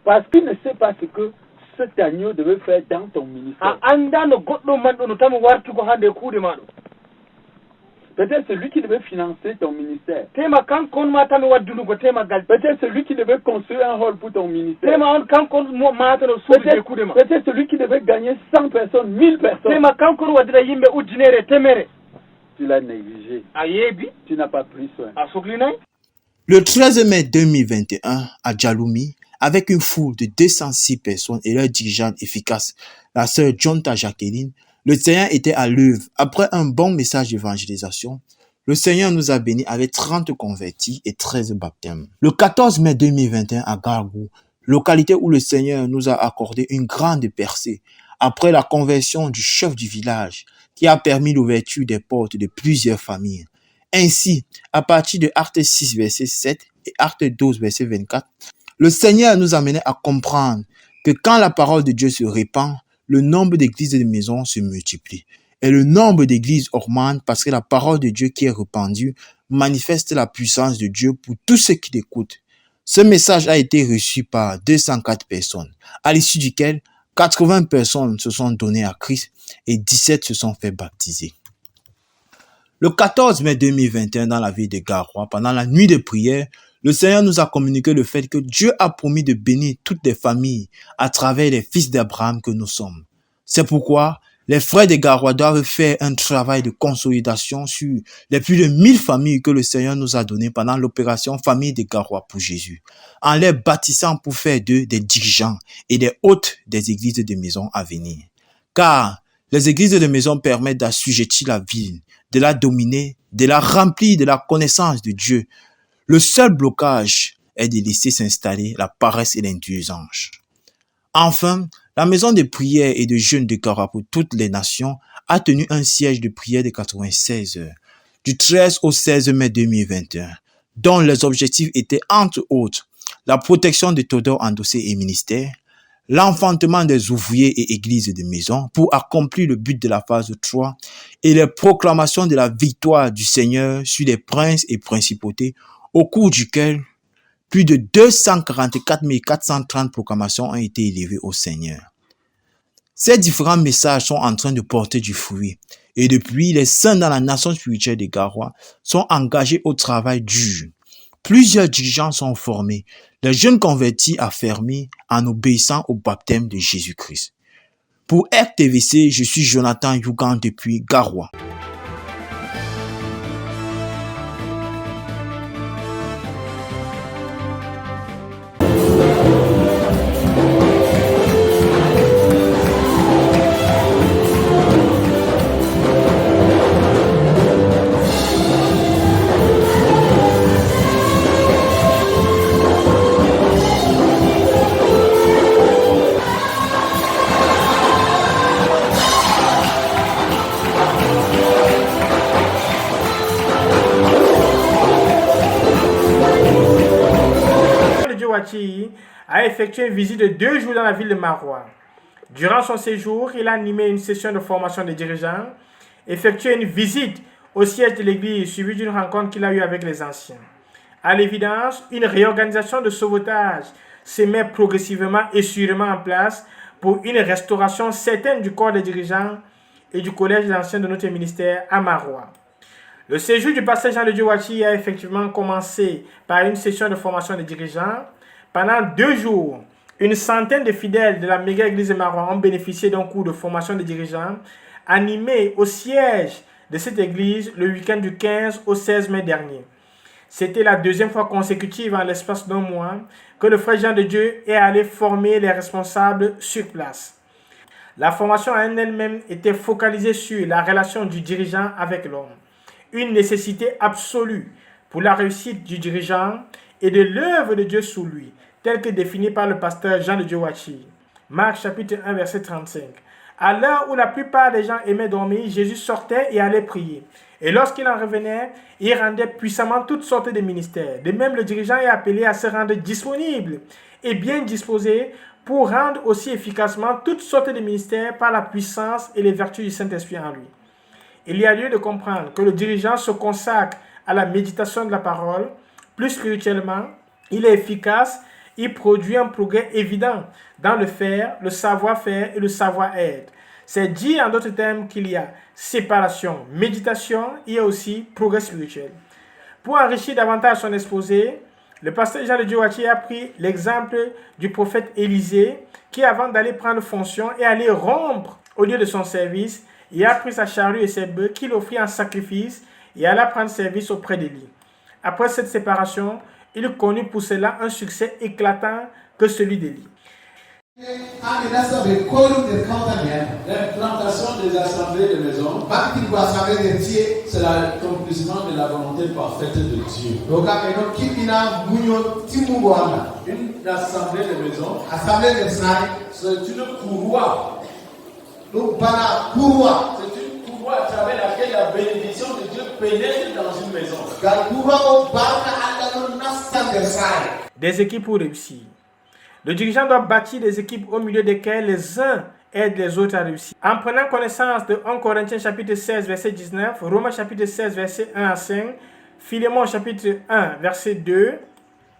Parce qu'il ne sait pas ce que cet agneau devait faire dans ton ministère. Peut-être c'est lui qui devait financer ton ministère. Peut-être c'est lui qui devait construire un hall pour ton ministère. Peut-être c'est lui qui devait gagner 100 personnes, 1000 personnes. Tu l'as négligé. Tu n'as pas pris soin. Le 13 mai 2021, à Djaloumi, avec une foule de 206 personnes et leur dirigeante efficace, la sœur Jonta Jacqueline, le Seigneur était à l'œuvre. Après un bon message d'évangélisation, le Seigneur nous a bénis avec 30 convertis et 13 baptêmes. Le 14 mai 2021, à Gargou, localité où le Seigneur nous a accordé une grande percée, après la conversion du chef du village, qui a permis l'ouverture des portes de plusieurs familles. Ainsi, à partir de Actes 6, verset 7 et Actes 12, verset 24, le Seigneur nous amenait à comprendre que quand la parole de Dieu se répand, le nombre d'églises et de maisons se multiplie. Et le nombre d'églises augmente parce que la parole de Dieu qui est répandue manifeste la puissance de Dieu pour tous ceux qui l'écoutent. Ce message a été reçu par 204 personnes, à l'issue duquel 80 personnes se sont données à Christ et 17 se sont fait baptiser. Le 14 mai 2021, dans la ville de Garoua, pendant la nuit de prière, le Seigneur nous a communiqué le fait que Dieu a promis de bénir toutes les familles à travers les fils d'Abraham que nous sommes. C'est pourquoi les frères de Garoua doivent faire un travail de consolidation sur les plus de 1000 familles que le Seigneur nous a données pendant l'opération Famille de Garoua pour Jésus, en les bâtissant pour faire d'eux des dirigeants et des hôtes des églises de maison à venir. Car les églises de maison permettent d'assujettir la ville, de la dominer, de la remplir de la connaissance de Dieu. Le seul blocage est de laisser s'installer la paresse et l'indulgence. Enfin, la maison de prière et de jeûne de Garoua pour toutes les nations a tenu un siège de prière de 96 heures, du 13 au 16 mai 2021, dont les objectifs étaient entre autres la protection de Théodore Andossé et ministère, l'enfantement des ouvriers et églises de maison pour accomplir le but de la phase 3 et les proclamations de la victoire du Seigneur sur les princes et principautés, au cours duquel plus de 244 430 proclamations ont été élevées au Seigneur. Ces différents messages sont en train de porter du fruit et depuis, les saints dans la nation spirituelle de Garoua sont engagés au travail dur. Plusieurs dirigeants sont formés, les jeunes convertis affermis en obéissant au baptême de Jésus-Christ. Pour RTVC, je suis Jonathan Yougan depuis Garoua. a effectué une visite de 2 jours dans la ville de Maroua. Durant son séjour, il a animé une session de formation des dirigeants, effectué une visite au siège de l'église suivie d'une rencontre qu'il a eue avec les anciens. À l'évidence, une réorganisation de sauvetage se met progressivement et sûrement en place pour une restauration certaine du corps des dirigeants et du collège des anciens de notre ministère à Maroua. Le séjour du pasteur Jean de Dieu Wachi a effectivement commencé par une session de formation des dirigeants. Pendant 2 jours, une centaine de fidèles de la méga église de Maroua ont bénéficié d'un cours de formation des dirigeants animé au siège de cette église le week-end du 15 au 16 mai dernier. C'était la 2e fois consécutive en l'espace d'1 mois que le frère Jean de Dieu est allé former les responsables sur place. La formation en elle-même était focalisée sur la relation du dirigeant avec l'homme, une nécessité absolue pour la réussite du dirigeant et de l'œuvre de Dieu sous lui, telle que définie par le pasteur Jean de Dieu Wachi. Marc chapitre 1 verset 35. À l'heure où la plupart des gens aimaient dormir, Jésus sortait et allait prier. Et lorsqu'il en revenait, il rendait puissamment toutes sortes de ministères. De même, le dirigeant est appelé à se rendre disponible et bien disposé pour rendre aussi efficacement toutes sortes de ministères par la puissance et les vertus du Saint-Esprit en lui. Il y a lieu de comprendre que le dirigeant se consacre à la méditation de la parole. Plus spirituellement, il est efficace, il produit un progrès évident dans le faire, le savoir-faire et le savoir-être. C'est dit en d'autres termes qu'il y a séparation, méditation, il y a aussi progrès spirituel. Pour enrichir davantage son exposé, le pasteur Jean de Dieu Wachi a pris l'exemple du prophète Élisée qui, avant d'aller prendre fonction et aller rompre au lieu de son service, Il a pris sa charrue et ses bœufs qu'il offrit en sacrifice et alla prendre service auprès d'Élie. Après cette séparation, il connut pour cela un succès éclatant que celui d'Élie. L'implantation des assemblées de maison, c'est l'accomplissement de la volonté parfaite de Dieu. Une assemblée de maison, c'est une courroie. C'est une courroie à travers laquelle la bénédiction de Dieu pénètre dans une maison. Des équipes pour réussir. Le dirigeant doit bâtir des équipes au milieu desquelles les uns aident les autres à réussir. En prenant connaissance de 1 Corinthiens chapitre 16 verset 19, Romains chapitre 16 verset 1 à 5, Philémon chapitre 1 verset 2,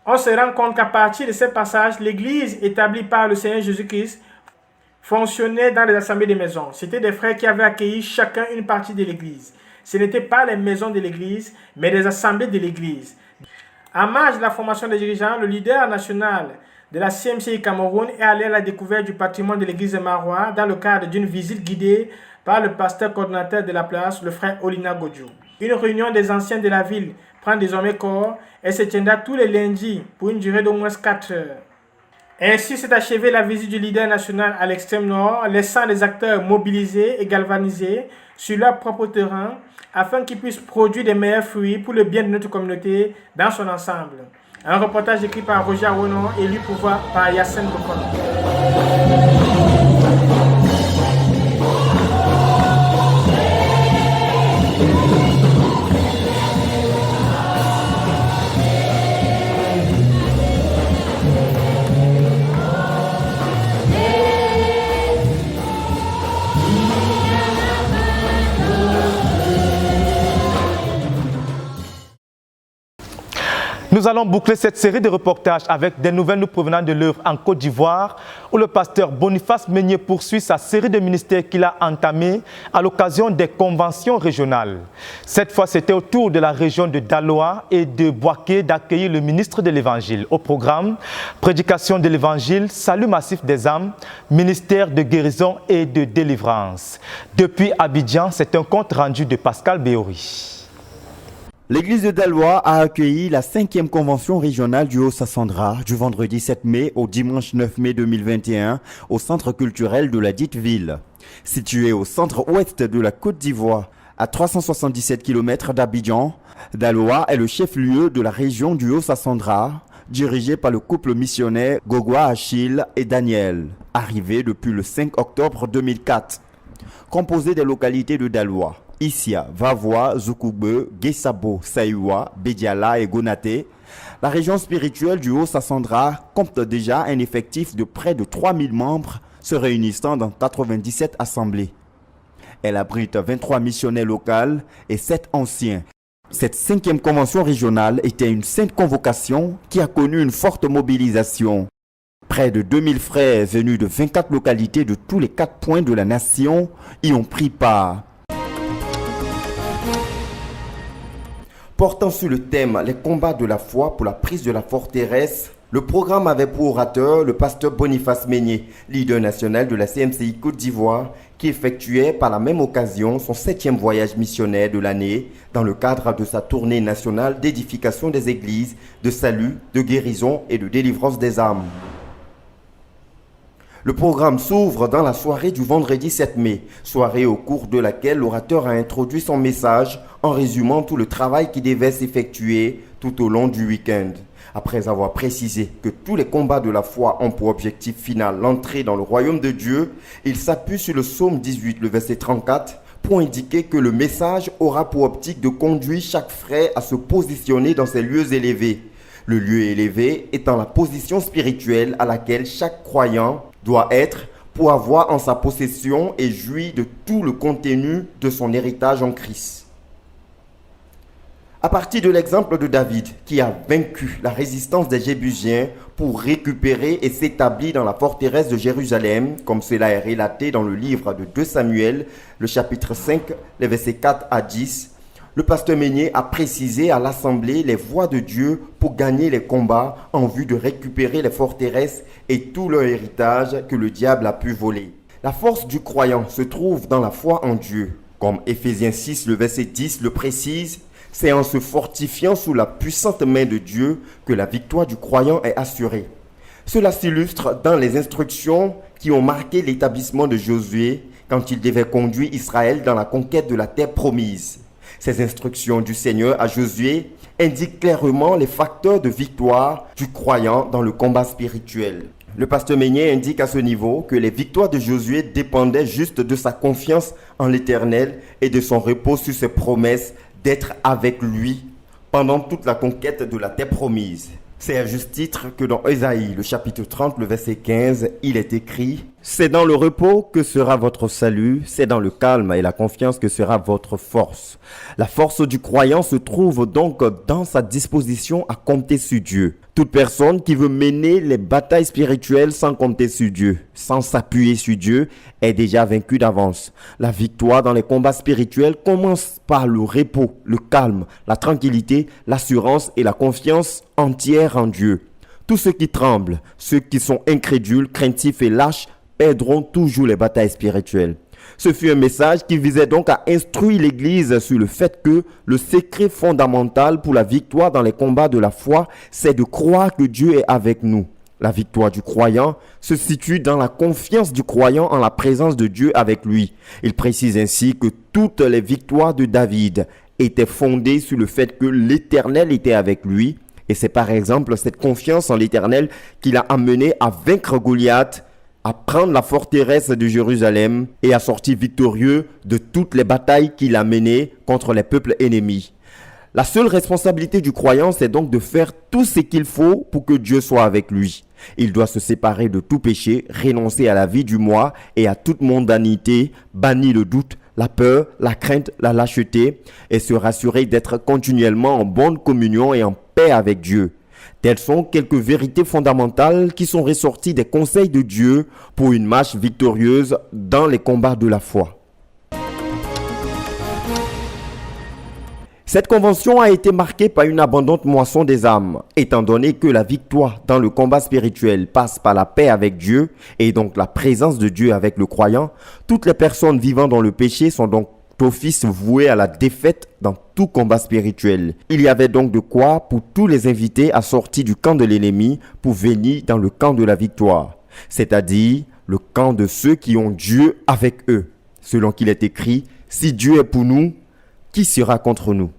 on se rend compte qu'à partir de ces passages, l'Église établie par le Seigneur Jésus-Christ fonctionnait dans les assemblées des maisons. C'était des frères qui avaient accueilli chacun une partie de l'Église. Ce n'étaient pas les maisons de l'Église, mais des assemblées de l'Église. En marge de la formation des dirigeants, le leader national de la CMCI Cameroun est allé à la découverte du patrimoine de l'église de Marois dans le cadre d'une visite guidée par le pasteur coordinateur de la place, le frère Olina Godjou. Une réunion des anciens de la ville prend désormais corps et se tiendra tous les lundis pour une durée d'au moins 4 heures. Ainsi s'est achevée la visite du leader national à l'extrême nord, laissant les acteurs mobilisés et galvanisés sur leur propre terrain afin qu'ils puissent produire des meilleurs fruits pour le bien de notre communauté dans son ensemble. Un reportage écrit par Roger Awono et lu pour voir par Yassine Bokon. Nous allons boucler cette série de reportages avec des nouvelles nous provenant de l'œuvre en Côte d'Ivoire, où le pasteur Boniface Meunier poursuit sa série de ministères qu'il a entamée à l'occasion des conventions régionales. Cette fois, c'était au tour de la région de Daloa et de Boaké d'accueillir le ministre de l'Évangile. Au programme, prédication de l'Évangile, salut massif des âmes, ministère de guérison et de délivrance. Depuis Abidjan, c'est un compte rendu de Pascal Béori. L'église de Daloa a accueilli la 5e convention régionale du Haut-Sassandra du vendredi 7 mai au dimanche 9 mai 2021 au centre culturel de la dite ville. Situé au centre-ouest de la Côte d'Ivoire, à 377 km d'Abidjan, Daloa est le chef-lieu de la région du Haut-Sassandra, dirigé par le couple missionnaire Gogwa Achille et Daniel, arrivé depuis le 5 octobre 2004. Composé des localités de Daloa, Issia, Vavois, Zoukoube, Guessabo, Saïwa, Bédiala et Gonaté, la région spirituelle du Haut-Sassandra compte déjà un effectif de près de 3000 membres se réunissant dans 97 assemblées. Elle abrite 23 missionnaires locaux et 7 anciens. Cette 5e convention régionale était une sainte convocation qui a connu une forte mobilisation. Près de 2000 frères venus de 24 localités de tous les 4 points de la nation y ont pris part. Portant sur le thème « Les combats de la foi pour la prise de la forteresse », le programme avait pour orateur le pasteur Boniface Meunier, leader national de la CMCI Côte d'Ivoire, qui effectuait par la même occasion son 7e voyage missionnaire de l'année dans le cadre de sa tournée nationale d'édification des églises, de salut, de guérison et de délivrance des âmes. Le programme s'ouvre dans la soirée du vendredi 7 mai, soirée au cours de laquelle l'orateur a introduit son message en résumant tout le travail qui devait s'effectuer tout au long du week-end. Après avoir précisé que tous les combats de la foi ont pour objectif final l'entrée dans le royaume de Dieu, il s'appuie sur le psaume 18, le verset 34, pour indiquer que le message aura pour optique de conduire chaque frère à se positionner dans ces lieux élevés. Le lieu élevé étant la position spirituelle à laquelle chaque croyant doit être pour avoir en sa possession et jouir de tout le contenu de son héritage en Christ. À partir de l'exemple de David, qui a vaincu la résistance des Jébusiens pour récupérer et s'établir dans la forteresse de Jérusalem, comme cela est relaté dans le livre de 2 Samuel, le chapitre 5, les versets 4 à 10, le pasteur Meunier a précisé à l'Assemblée les voies de Dieu pour gagner les combats en vue de récupérer les forteresses et tout leur héritage que le diable a pu voler. La force du croyant se trouve dans la foi en Dieu. Comme Éphésiens 6, le verset 10 le précise, c'est en se fortifiant sous la puissante main de Dieu que la victoire du croyant est assurée. Cela s'illustre dans les instructions qui ont marqué l'établissement de Josué quand il devait conduire Israël dans la conquête de la terre promise. Ces instructions du Seigneur à Josué indiquent clairement les facteurs de victoire du croyant dans le combat spirituel. Le pasteur Meignet indique à ce niveau que les victoires de Josué dépendaient juste de sa confiance en l'Éternel et de son repos sur ses promesses d'être avec lui pendant toute la conquête de la terre promise. C'est à juste titre que dans Ésaïe, le chapitre 30, le verset 15, il est écrit « C'est dans le repos que sera votre salut, c'est dans le calme et la confiance que sera votre force. » La force du croyant se trouve donc dans sa disposition à compter sur Dieu. Toute personne qui veut mener les batailles spirituelles sans compter sur Dieu, sans s'appuyer sur Dieu, est déjà vaincue d'avance. La victoire dans les combats spirituels commence par le repos, le calme, la tranquillité, l'assurance et la confiance entière en Dieu. Tous ceux qui tremblent, ceux qui sont incrédules, craintifs et lâches, perdront toujours les batailles spirituelles. Ce fut un message qui visait donc à instruire l'Église sur le fait que le secret fondamental pour la victoire dans les combats de la foi, c'est de croire que Dieu est avec nous. La victoire du croyant se situe dans la confiance du croyant en la présence de Dieu avec lui. Il précise ainsi que toutes les victoires de David étaient fondées sur le fait que l'Éternel était avec lui. Et c'est par exemple cette confiance en l'Éternel qui l'a amené à vaincre Goliath, à prendre la forteresse de Jérusalem et à sortir victorieux de toutes les batailles qu'il a menées contre les peuples ennemis. La seule responsabilité du croyant, c'est donc de faire tout ce qu'il faut pour que Dieu soit avec lui. Il doit se séparer de tout péché, renoncer à la vie du moi et à toute mondanité, bannir le doute, la peur, la crainte, la lâcheté et se rassurer d'être continuellement en bonne communion et en paix avec Dieu. Telles sont quelques vérités fondamentales qui sont ressorties des conseils de Dieu pour une marche victorieuse dans les combats de la foi. Cette convention a été marquée par une abondante moisson des âmes, étant donné que la victoire dans le combat spirituel passe par la paix avec Dieu et donc la présence de Dieu avec le croyant. Toutes les personnes vivant dans le péché sont donc d'office voué à la défaite dans tout combat spirituel. Il y avait donc de quoi pour tous les invités à sortir du camp de l'ennemi pour venir dans le camp de la victoire, c'est-à-dire le camp de ceux qui ont Dieu avec eux. Selon qu'il est écrit, si Dieu est pour nous, qui sera contre nous?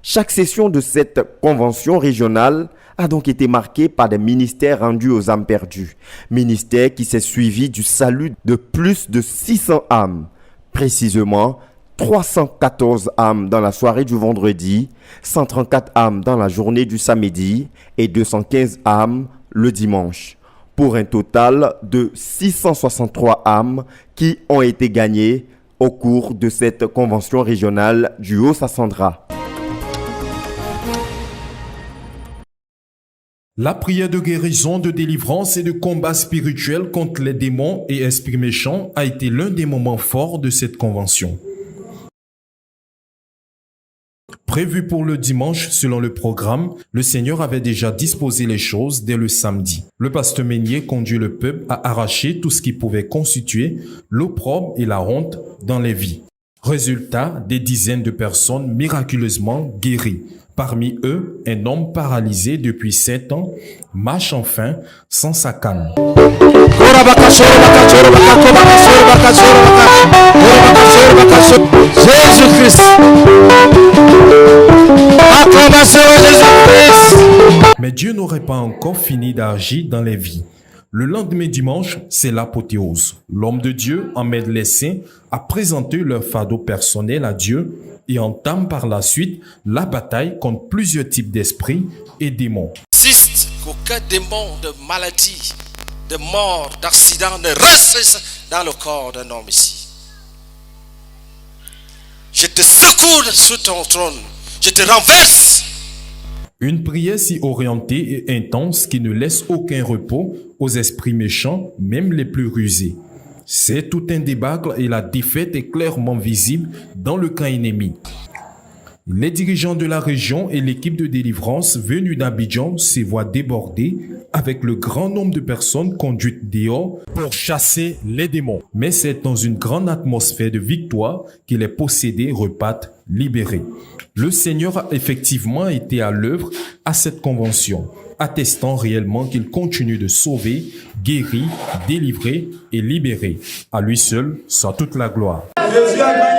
Chaque session de cette convention régionale a donc été marquée par des ministères rendus aux âmes perdues. Ministère qui s'est suivi du salut de plus de 600 âmes, précisément 314 âmes dans la soirée du vendredi, 134 âmes dans la journée du samedi et 215 âmes le dimanche, pour un total de 663 âmes qui ont été gagnées au cours de cette convention régionale du Haut-Sassandra. La prière de guérison, de délivrance et de combat spirituel contre les démons et esprits méchants a été l'un des moments forts de cette convention. Prévu pour le dimanche selon le programme, le Seigneur avait déjà disposé les choses dès le samedi. Le pasteur Meignet conduit le peuple à arracher tout ce qui pouvait constituer l'opprobre et la honte dans les vies. Résultat, des dizaines de personnes miraculeusement guéries. Parmi eux, un homme paralysé depuis 7 ans marche enfin sans sa canne. Jésus-Christ. Acclamation à Jésus-Christ. Mais Dieu n'aurait pas encore fini d'agir dans les vies. Le lendemain dimanche, c'est l'apothéose. L'homme de Dieu emmène les saints à présenter leur fardeau personnel à Dieu et entame par la suite la bataille contre plusieurs types d'esprits et démons. Insiste qu'aucun démon de maladie, de mort, d'accident ne reste dans le corps d'un homme ici. Je te secoue sous ton trône, je te renverse. Une prière si orientée et intense qui ne laisse aucun repos aux esprits méchants, même les plus rusés. C'est tout un débâcle et la défaite est clairement visible dans le camp ennemi. Les dirigeants de la région et l'équipe de délivrance venus d'Abidjan se voient débordés avec le grand nombre de personnes conduites dehors pour chasser les démons. Mais c'est dans une grande atmosphère de victoire que les possédés repartent libérés. Le Seigneur a effectivement été à l'œuvre à cette convention, attestant réellement qu'il continue de sauver, guérir, délivrer et libérer. À lui seul, soit toute la gloire. Jésus a gagné!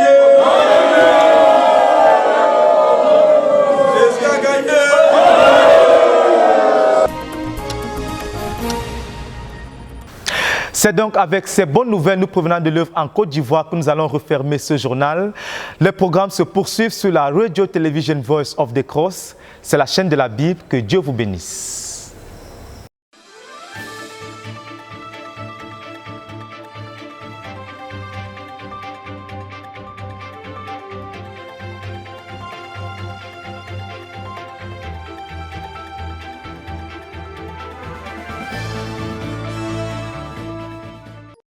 C'est donc avec ces bonnes nouvelles nous provenant de l'œuvre en Côte d'Ivoire que nous allons refermer ce journal. Les programmes se poursuivent sur la Radio Television Voice of the Cross. C'est la chaîne de la Bible. Que Dieu vous bénisse.